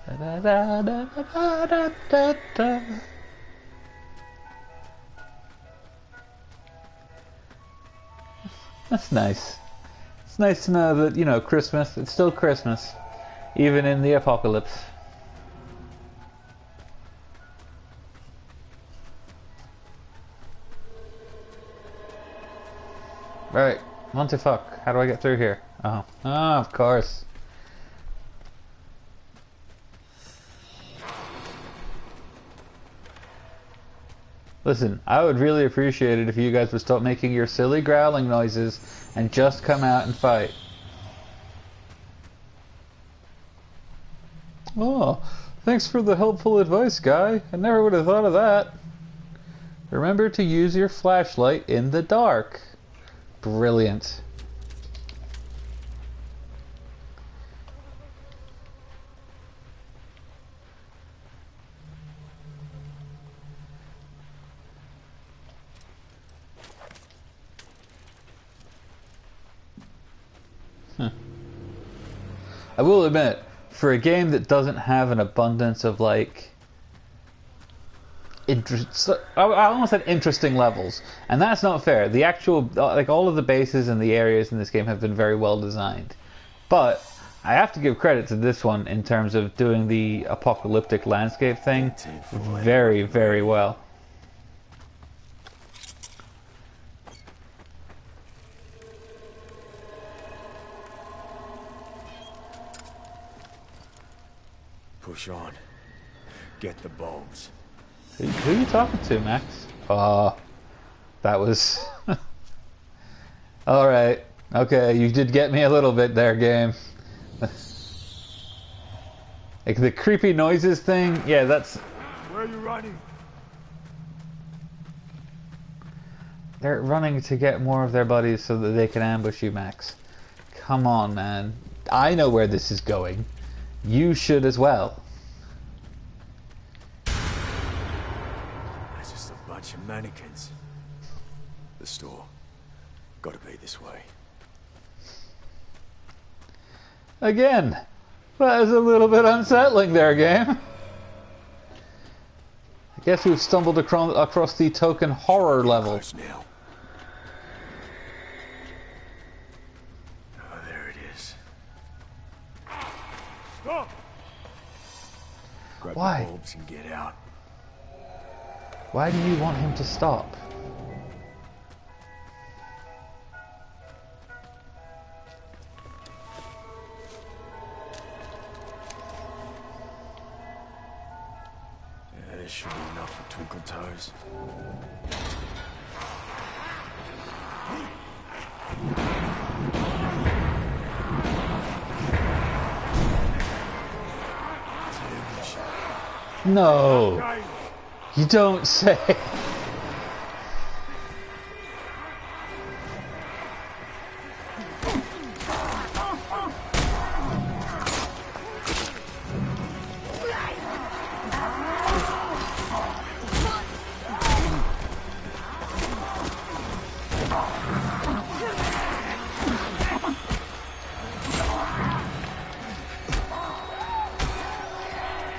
Da, da, da, da, da, da, da. That's nice. It's nice to know that, you know, Christmas, it's still Christmas, even in the apocalypse. Right, what the fuck? How do I get through here? Oh, of course. Listen, I would really appreciate it if you guys would stop making your silly growling noises and just come out and fight. Oh, thanks for the helpful advice, guy. I never would have thought of that. Remember to use your flashlight in the dark. Brilliant. I will admit, for a game that doesn't have an abundance of, like, I almost said interesting levels, and that's not fair. The actual, like, all of the bases and the areas in this game have been very well designed, but I have to give credit to this one in terms of doing the apocalyptic landscape thing very, very well. Push on. Get the bulbs. Who are you talking to, Max? Oh, that was... Alright. Okay, you did get me a little bit there, game. Like, the creepy noises thing, yeah, that's... Where are you running? They're running to get more of their buddies so that they can ambush you, Max. Come on, man. I know where this is going. You should as well. That's just a bunch of mannequins. The store. Gotta be this way. Again, that is a little bit unsettling there, game. I guess we've stumbled across the token horror level. Close now. Oh, there it is. Stop! Grab Why? the bulbs and get out. Why do you want him to stop? Yeah, this should be enough for Twinkle Toes. No, you don't say.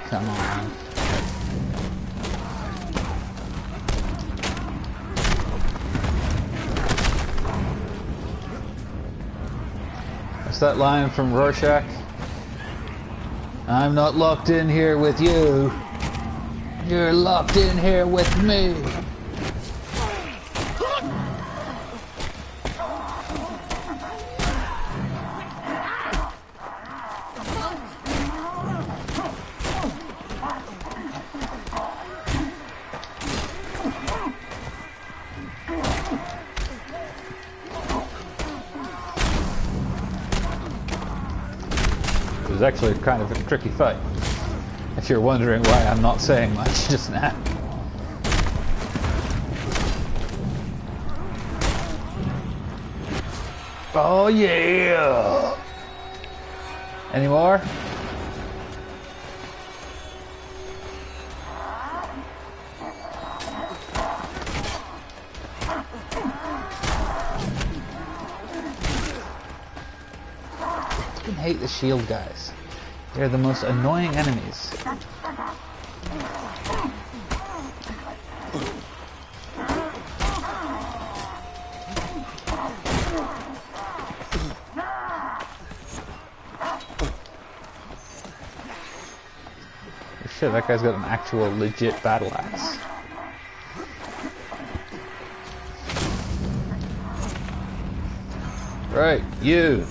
Come on. What's that line from Rorschach? I'm not locked in here with you. You're locked in here with me. It was actually kind of a tricky fight. If you're wondering why I'm not saying much just now. Oh yeah! Any more? I hate the shield guys. They're the most annoying enemies. Shit, that guy's got an actual legit battle axe. Right, you.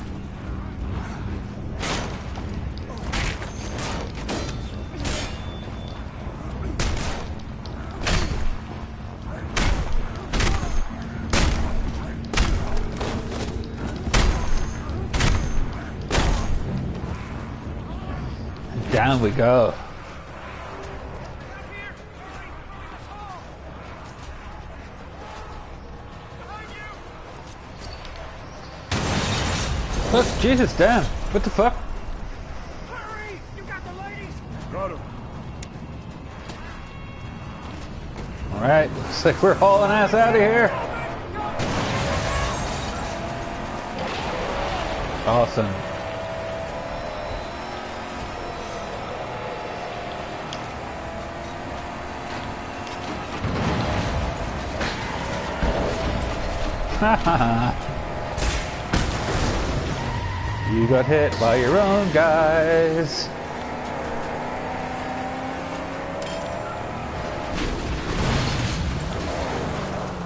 Down we go. Look, Jesus, damn. What the fuck? Hurry! You got the ladies! Got him. Alright, looks like we're hauling ass out of here. Awesome. Haha. You got hit by your own guys.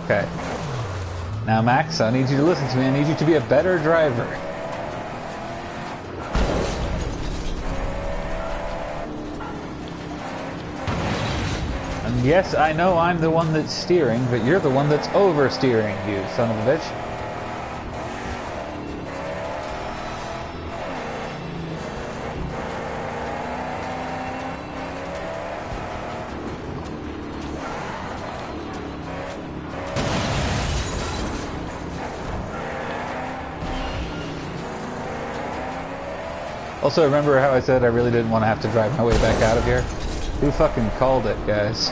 Okay. Now, Max, I need you to listen to me. I need you to be a better driver. And yes, I know I'm the one that's steering, but you're the one that's oversteering, you son of a bitch. Also, remember how I said I really didn't want to have to drive my way back out of here? Who fucking called it, guys?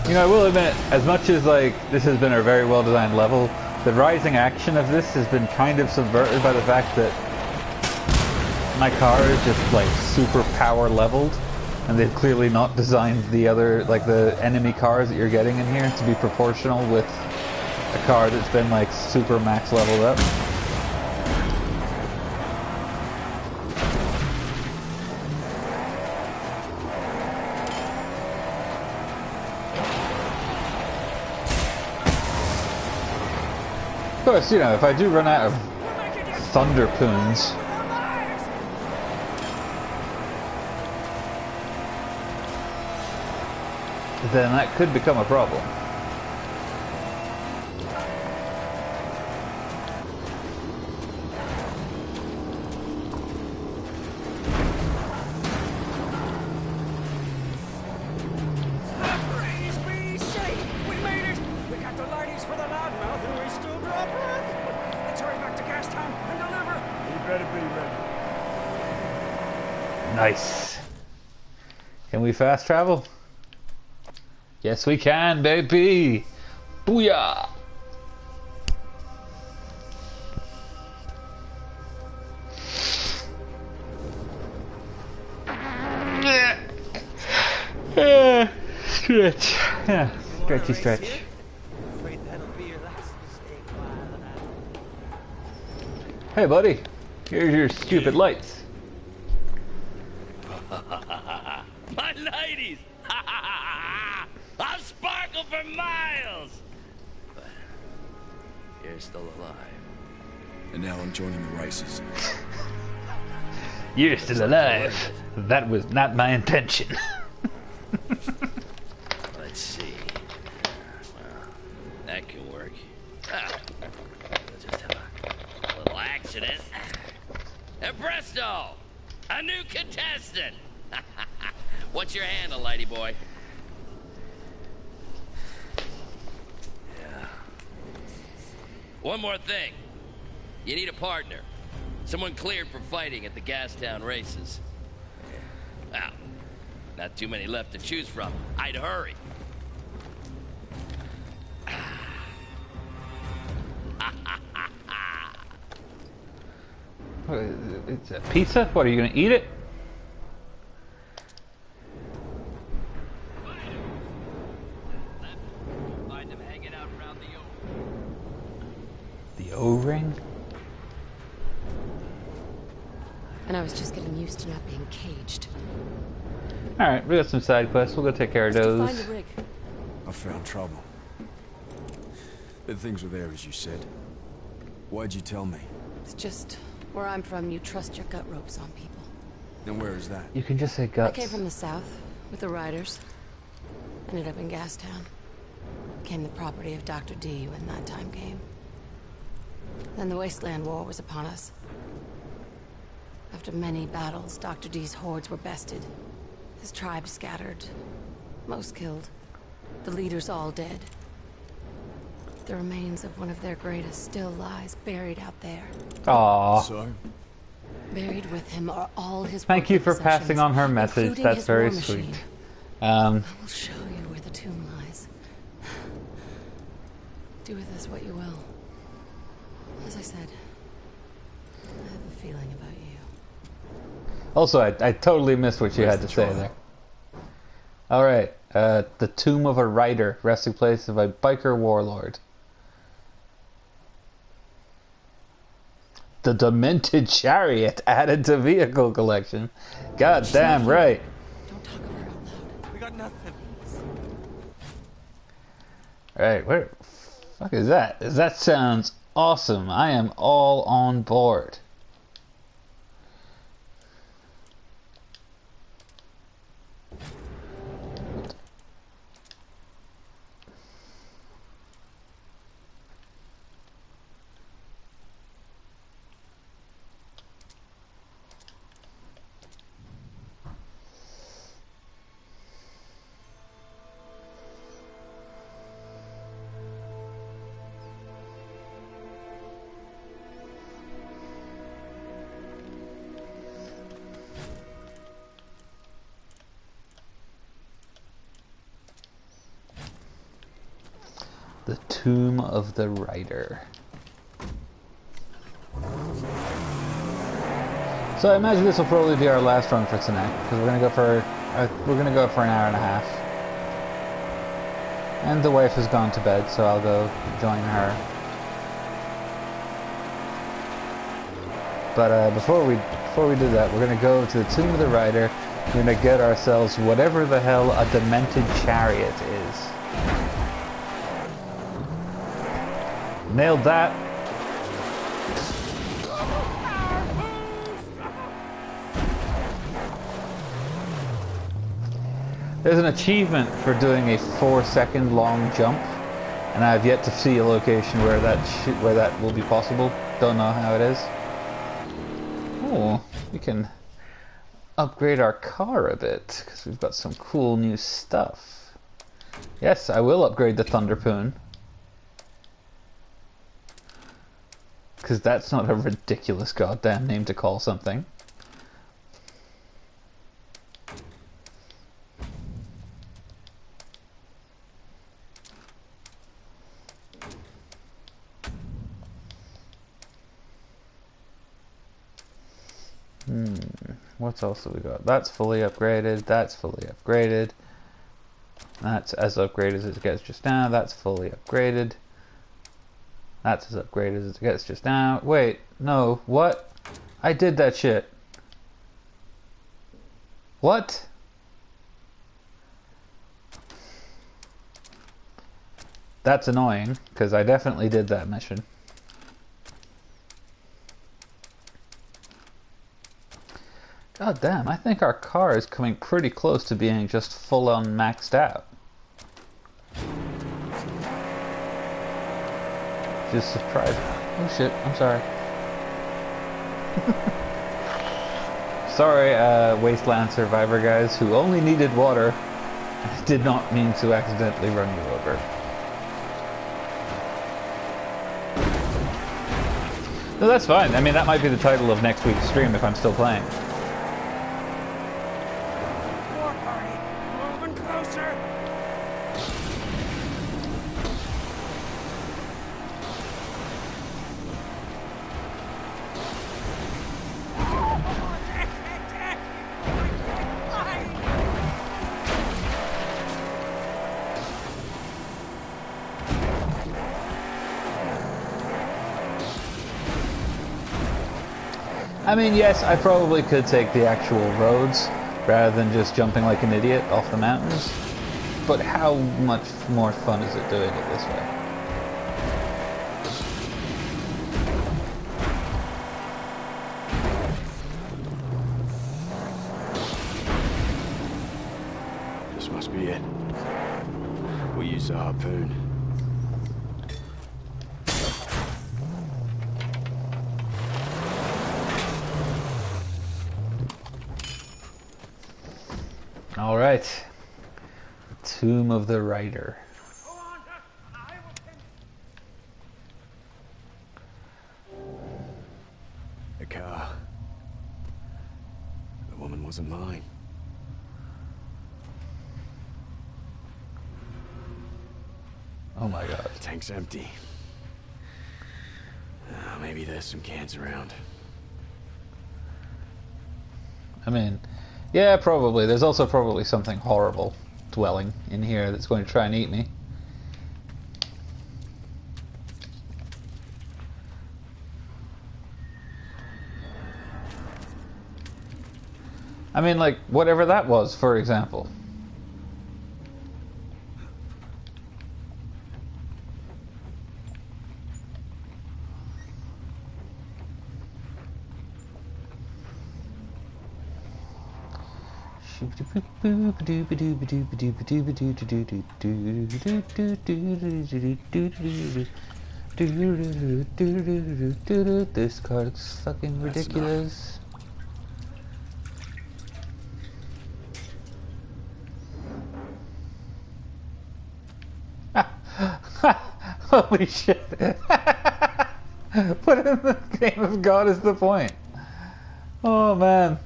You know, I will admit, as much as like this has been a very well designed level, the rising action of this has been kind of subverted by the fact that my car is just like super power leveled, and they've clearly not designed the other, like the enemy cars that you're getting in here to be proportional with a car that's been like super max leveled up. Of course, you know, if I do run out of thunder poons, then that could become a problem. Praise be safe! We made it! We got the ladies for the loudmouth and we still draw breath! Let's hurry back to Gastown and deliver! You better be ready. Nice. Can we fast travel? Yes, we can, baby! Booyah! Stretch. Yeah, stretchy stretch. Hey, buddy. Here's your stupid lights. My ladies! I'll sparkle for miles! But you're still alive. And now I'm joining the races. You're still alive. That was not my intention. Let's see. Well, that can work. We'll just have a little accident. And presto! A new contestant! What's your handle, lady boy? Yeah. One more thing. You need a partner. Someone cleared for fighting at the Gastown races. Well, not too many left to choose from. I'd hurry. It's a pizza? What, are you gonna eat it? Find them hanging out around the The O-ring? And I was just getting used to not being caged. Alright, we got some side quests. We'll go take care of Find those. the rig. I found trouble. But things were there, as you said. Why'd you tell me? It's just where I'm from, you trust your gut ropes on people. And where is that? You can just say I guts. came from the south with the riders. Ended up in Gastown. Became the property of Dr. D when that time came. Then the Wasteland War was upon us. After many battles, Dr. D's hordes were bested. His tribe scattered. Most killed. The leaders all dead. The remains of one of their greatest still lies buried out there. Aww. So? Buried with him are all his Thank you for worthless passing on her possessions, message. including That's his very war sweet. machine. Um, I will show you where the tomb lies. Do with this what you will. As I said, I have a feeling about you. also, I totally missed what you had to say there. Alright, the Tomb of a Rider, resting place of a biker warlord. The Demented Chariot added to vehicle collection. God damn right. Don't talk over her out loud. We got nothing. Alright, where the fuck is that? That sounds awesome. I am all on board. The Tomb of the Rider. So I imagine this will probably be our last run for tonight, because we're gonna go for an hour and a half. And the wife has gone to bed, so I'll go join her. But before we do that, we're gonna go to the Tomb of the Rider. We're gonna get ourselves whatever the hell a Demented Chariot is. Nailed that. There's an achievement for doing a 4-second long jump, and I have yet to see a location where that will be possible. Don't know how it is. Oh, we can upgrade our car a bit because we've got some cool new stuff. Yes, I will upgrade the Thunderpoon. Because that's not a ridiculous goddamn name to call something. What else have we got? That's fully upgraded. That's fully upgraded. That's as upgraded as it gets just now. That's fully upgraded. That's as upgraded as it gets just now. Wait, no, what? I did that shit. What? That's annoying, because I definitely did that mission. God damn, I think our car is coming pretty close to being just full on maxed out. Just surprised. Oh shit, I'm sorry. Sorry, Wasteland Survivor guys who only needed water. Did not mean to accidentally run you over. No, that's fine. I mean, that might be the title of next week's stream if I'm still playing. War party, moving closer. I mean, yes, I probably could take the actual roads rather than just jumping like an idiot off the mountains. But how much more fun is it doing it this way? This must be it. We'll use the harpoon. All right. Tomb of the Rider. The car. The woman wasn't mine. Oh my god. The tank's empty. Maybe there's some cans around. I mean, yeah, probably. There's also probably something horrible dwelling in here that's going to try and eat me. I mean, like, whatever that was, for example. This card's fucking ridiculous. Holy shit. What in the name of God is the point? Oh man.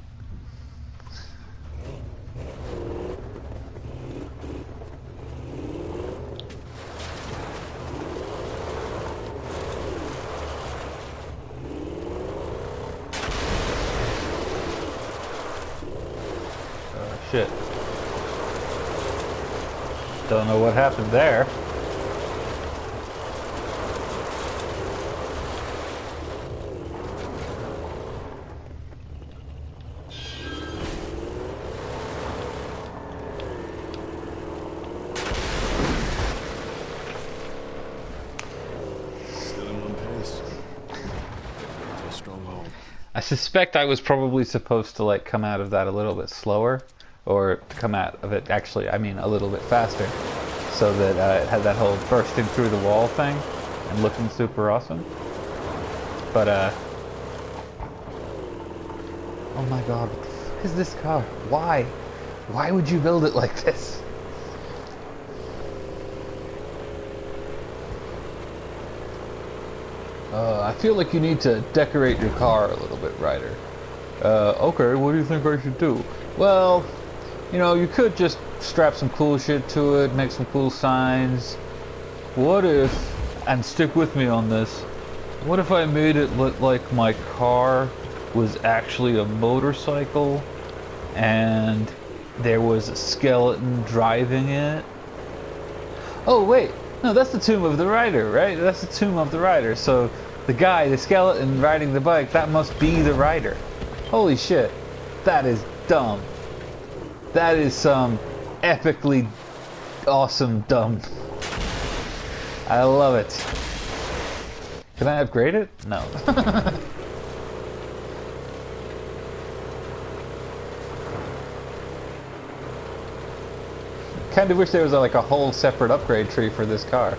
Shit. Don't know what happened there. Still in one piece. To a stronghold. I suspect I was probably supposed to like come out of that a little bit slower, or to come out of it actually, I mean a little bit faster, so that it had that whole bursting through the wall thing and looking super awesome. But oh my god, what the fuck is this car? Why? Why would you build it like this? I feel like you need to decorate your car a little bit, Ryder. Okay, what do you think I should do? Well, you know, you could just strap some cool shit to it, make some cool signs. What if, and stick with me on this, what if I made it look like my car was actually a motorcycle and there was a skeleton driving it? Oh wait, no, that's the Tomb of the Rider, right? That's the Tomb of the Rider. So the guy, the skeleton riding the bike, that must be the rider. Holy shit, that is dumb. That is some epically awesome dumb. I love it. Can I upgrade it? No. Kind of wish there was like a whole separate upgrade tree for this car.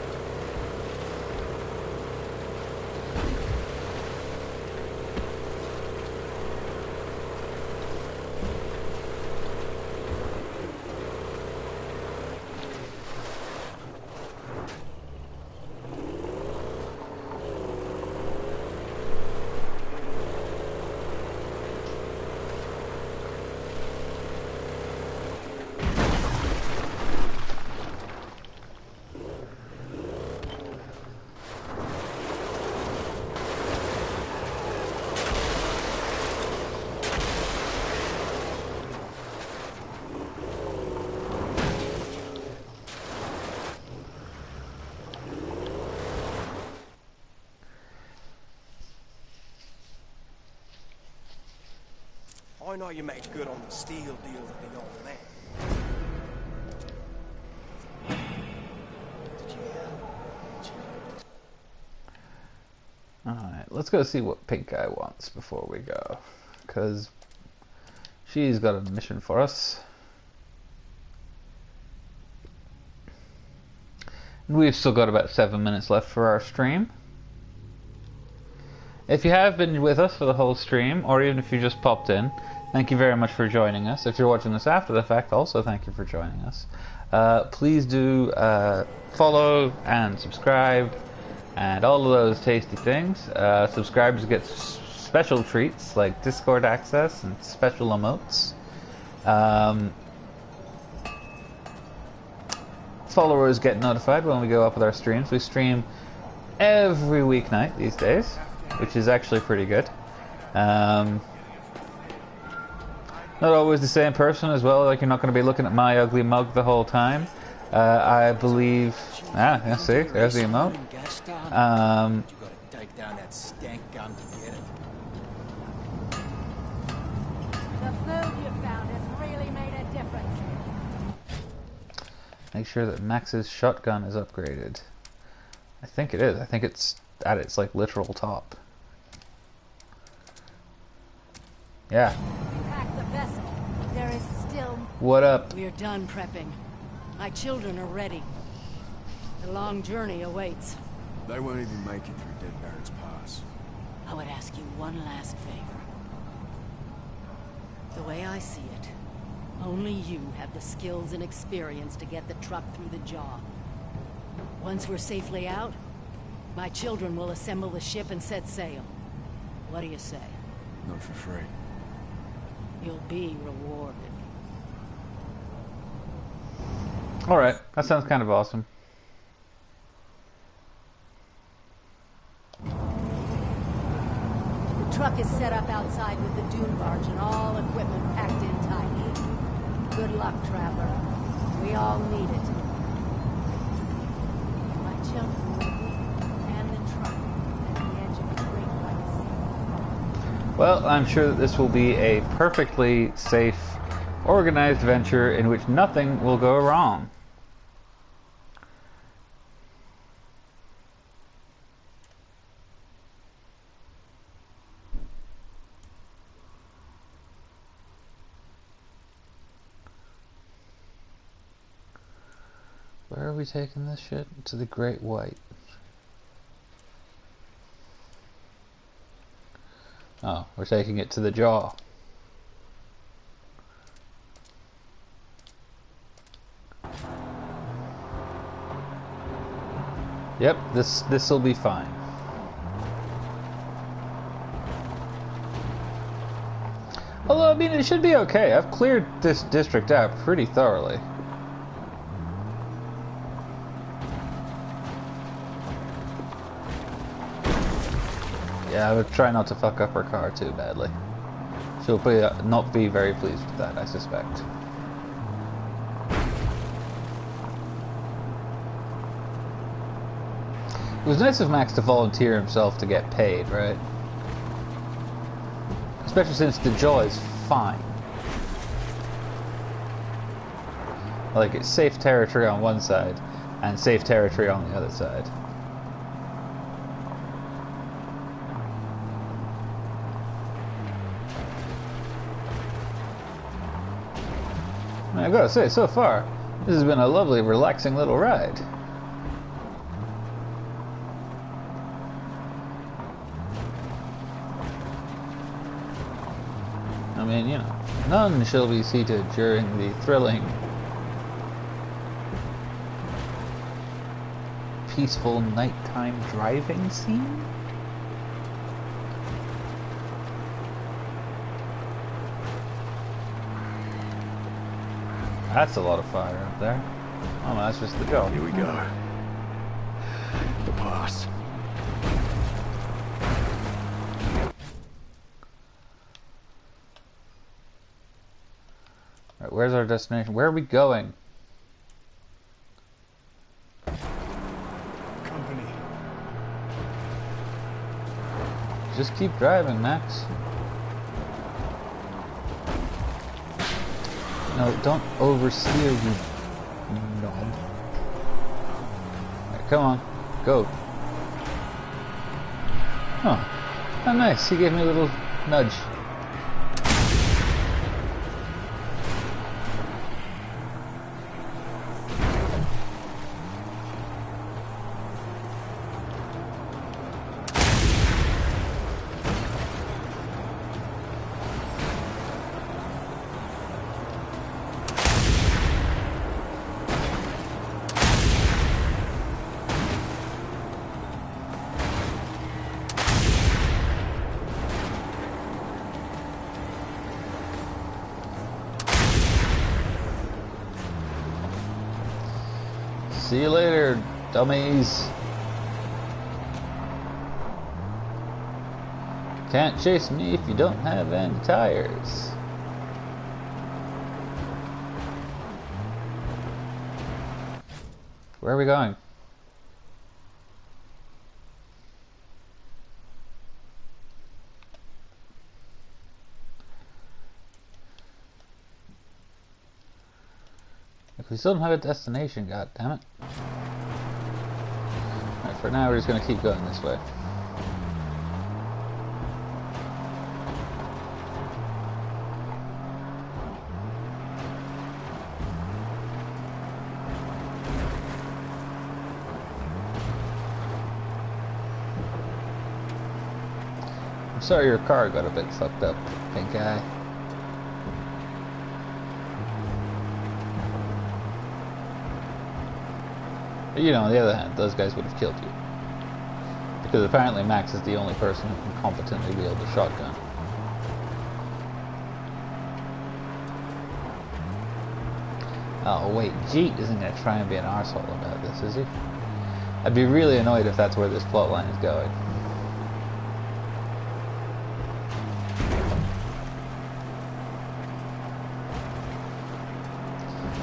I know you made good on the steel deal with the old man. Alright, let's go see what Pink Guy wants before we go. Because she's got a mission for us. And we've still got about 7 minutes left for our stream. If you have been with us for the whole stream, or even if you just popped in, thank you very much for joining us. If you're watching this after the fact, also thank you for joining us. Please do follow and subscribe and all of those tasty things. Subscribers get special treats like Discord access and special emotes. Followers get notified when we go up with our streams. We stream every weeknight these days, which is actually pretty good. Not always the same person as well, like you're not going to be looking at my ugly mug the whole time. I believe... yeah, see, there's the emote. You gotta take down that stank gun to get it. The food you found has really made a difference. Make sure that Max's shotgun is upgraded. I think it is. I think it's at its like literal top. Yeah. Pack the vessel. There is still... What up? We're done prepping. My children are ready. The long journey awaits. They won't even make it through Dead Barrett's Pass. I would ask you one last favor. The way I see it, only you have the skills and experience to get the truck through the job. Once we're safely out, my children will assemble the ship and set sail. What do you say? Not for free. You'll be rewarded. Alright, that sounds kind of awesome. The truck is set up outside with the dune barge and all equipment packed in tight. Good luck, traveler. We all need it. My children will be, and the truck, at the edge of a great white sea. Well, I'm sure that this will be a perfectly safe, organized venture in which nothing will go wrong. Where are we taking this shit? To the Great White. Oh, we're taking it to the jaw. Yep, this'll be fine. Although, I mean, it should be okay. I've cleared this district out pretty thoroughly. Yeah, I would try not to fuck up her car too badly. She'll be, not be very pleased with that, I suspect. It was nice of Max to volunteer himself to get paid, right? Especially since the jaw is fine. Like, it's safe territory on one side, and safe territory on the other side. I gotta say, so far, This has been a lovely, relaxing little ride. I mean, you know, none shall be seated during the thrilling, peaceful nighttime driving scene. That's a lot of fire up there. Oh, no, that's just the job. Here we go. The pass. Right, where's our destination? Where are we going? Company. Just keep driving, Max. No, don't oversteer, you knob. Right, come on, go. Oh, nice. He gave me a little nudge. See you later, dummies. Can't chase me if you don't have any tires. Where are we going? We still don't have a destination, god damn it. Alright, for now we're just gonna keep going this way. I'm sorry your car got a bit fucked up, big guy. But you know, on the other hand, those guys would have killed you. Because apparently Max is the only person who can competently wield a shotgun. Oh wait, Jeet isn't going to try and be an arsehole about this, is he? I'd be really annoyed if that's where this plotline is going.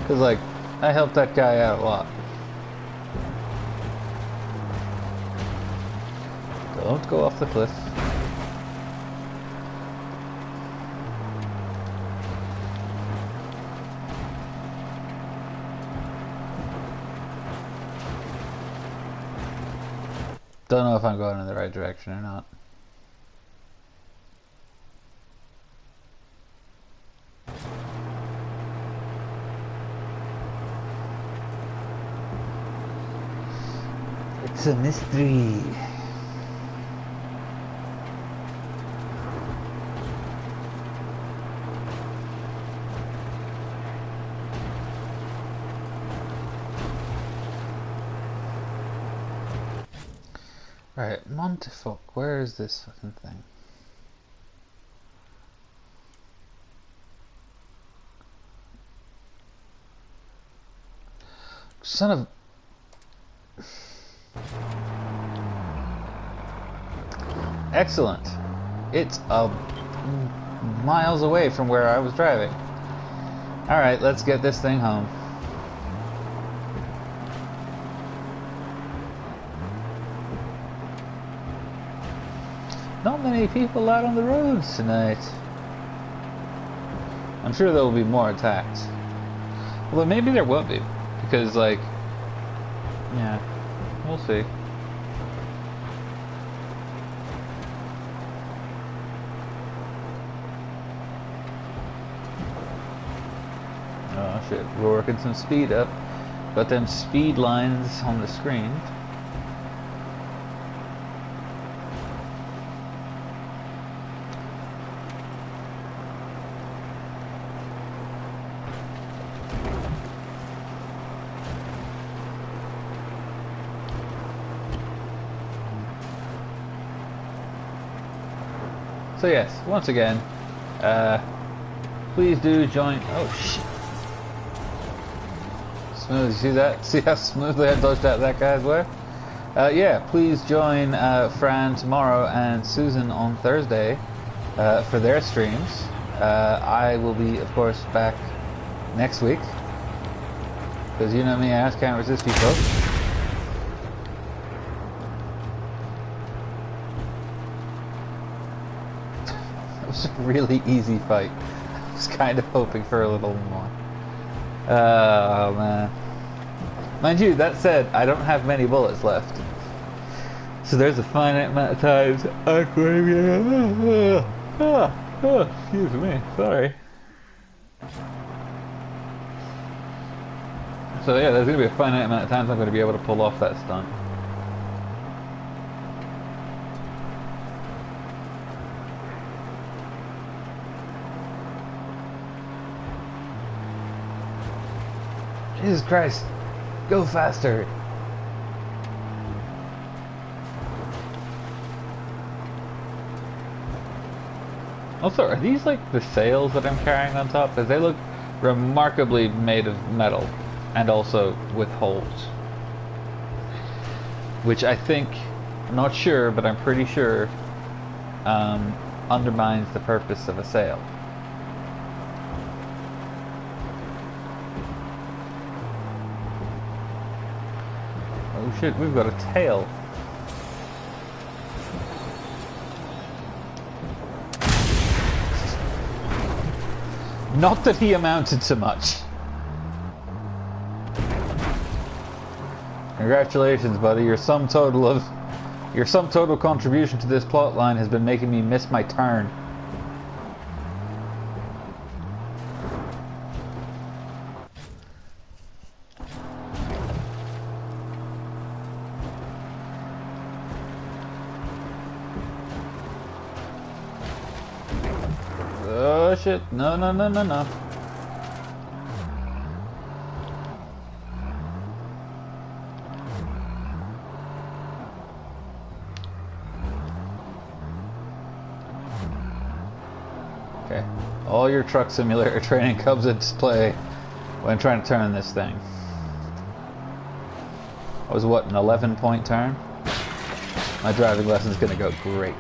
Because, like, I helped that guy out a lot. Don't go off the cliff. Don't know if I'm going in the right direction or not. It's a mystery. Right, Montefolk, where is this fucking thing? Son of... Excellent. It's miles away from where I was driving. Alright, let's get this thing home. Not many people out on the roads tonight. I'm sure there will be more attacks. Although maybe there will be. Because, like... Yeah. We'll see. Oh, shit, we're working some speed up. Got them speed lines on the screen. So yes, once again, please do join. Oh shit! Smooth. You see that? See how smoothly I dodged out that guy's way? Yeah, please join Fran tomorrow and Susan on Thursday for their streams. I will be, of course, back next week because you know me, I just can't resist you folks. It was a really easy fight. I was kind of hoping for a little more. Oh man. Mind you, that said, I don't have many bullets left. So there's a finite amount of times I'm going to excuse me, sorry. So yeah, there's going to be a finite amount of times I'm going to be able to pull off that stunt. Jesus Christ, go faster. Also, are these like the sails that I'm carrying on top? Because they look remarkably made of metal and also with holes. Which I think, I'm not sure, but I'm pretty sure undermines the purpose of a sail. Oh shit, we've got a tail. Not that he amounted to much. Congratulations, buddy. Your sum total contribution to this plot line has been making me miss my turn. Oh shit, no. Okay, all your truck simulator training comes into play when trying to turn this thing. That was what, an 11-point turn? My driving lesson's gonna go great.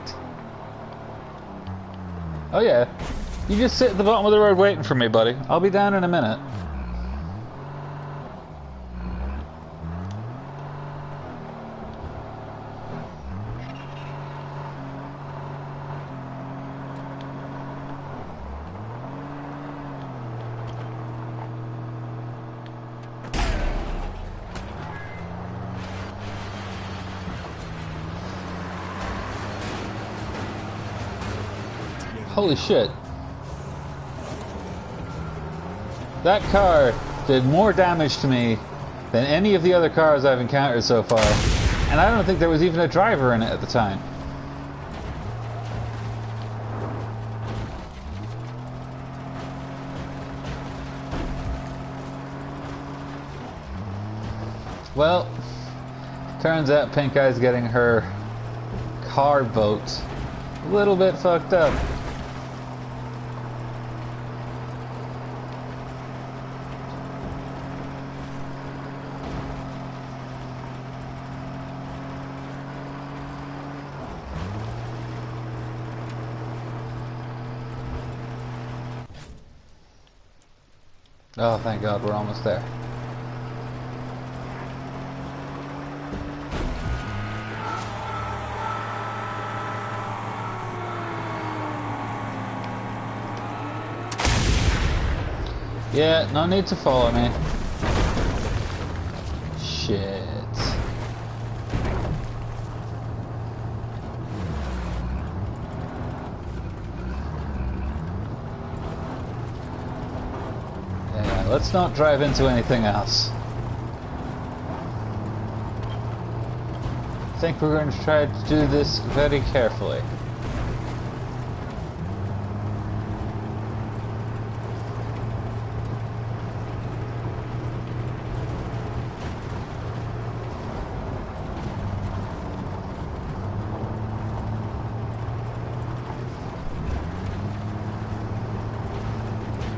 Oh yeah, you just sit at the bottom of the road waiting for me, buddy. I'll be down in a minute. Holy shit. That car did more damage to me than any of the other cars I've encountered so far. And I don't think there was even a driver in it at the time. Well, turns out Pink Eye's getting her car boat a little bit fucked up. Oh, thank God, we're almost there. Yeah, no need to follow me. Shit. Yeah, let's not drive into anything else. I think we're going to try to do this very carefully.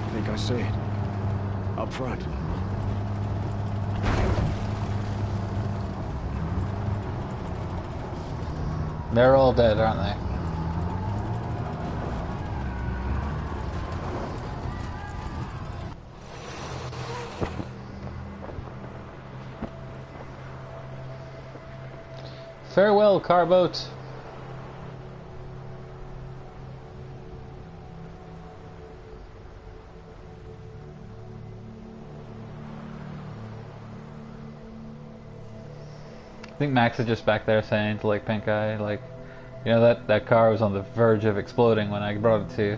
I think I see it. Up front. They're all dead, aren't they? Farewell, carboat. I think Max is just back there saying to like Pink Eye, like, you know, that car was on the verge of exploding when I brought it to you.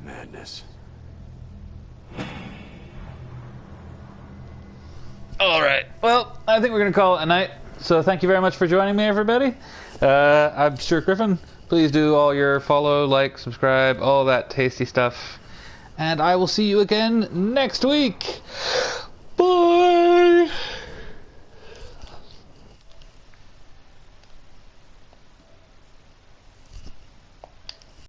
Madness. Alright, well, I think we're going to call it a night. So thank you very much for joining me, everybody. I'm Stewart Griffin. Please do all your follow, like, subscribe, all that tasty stuff. And I will see you again next week.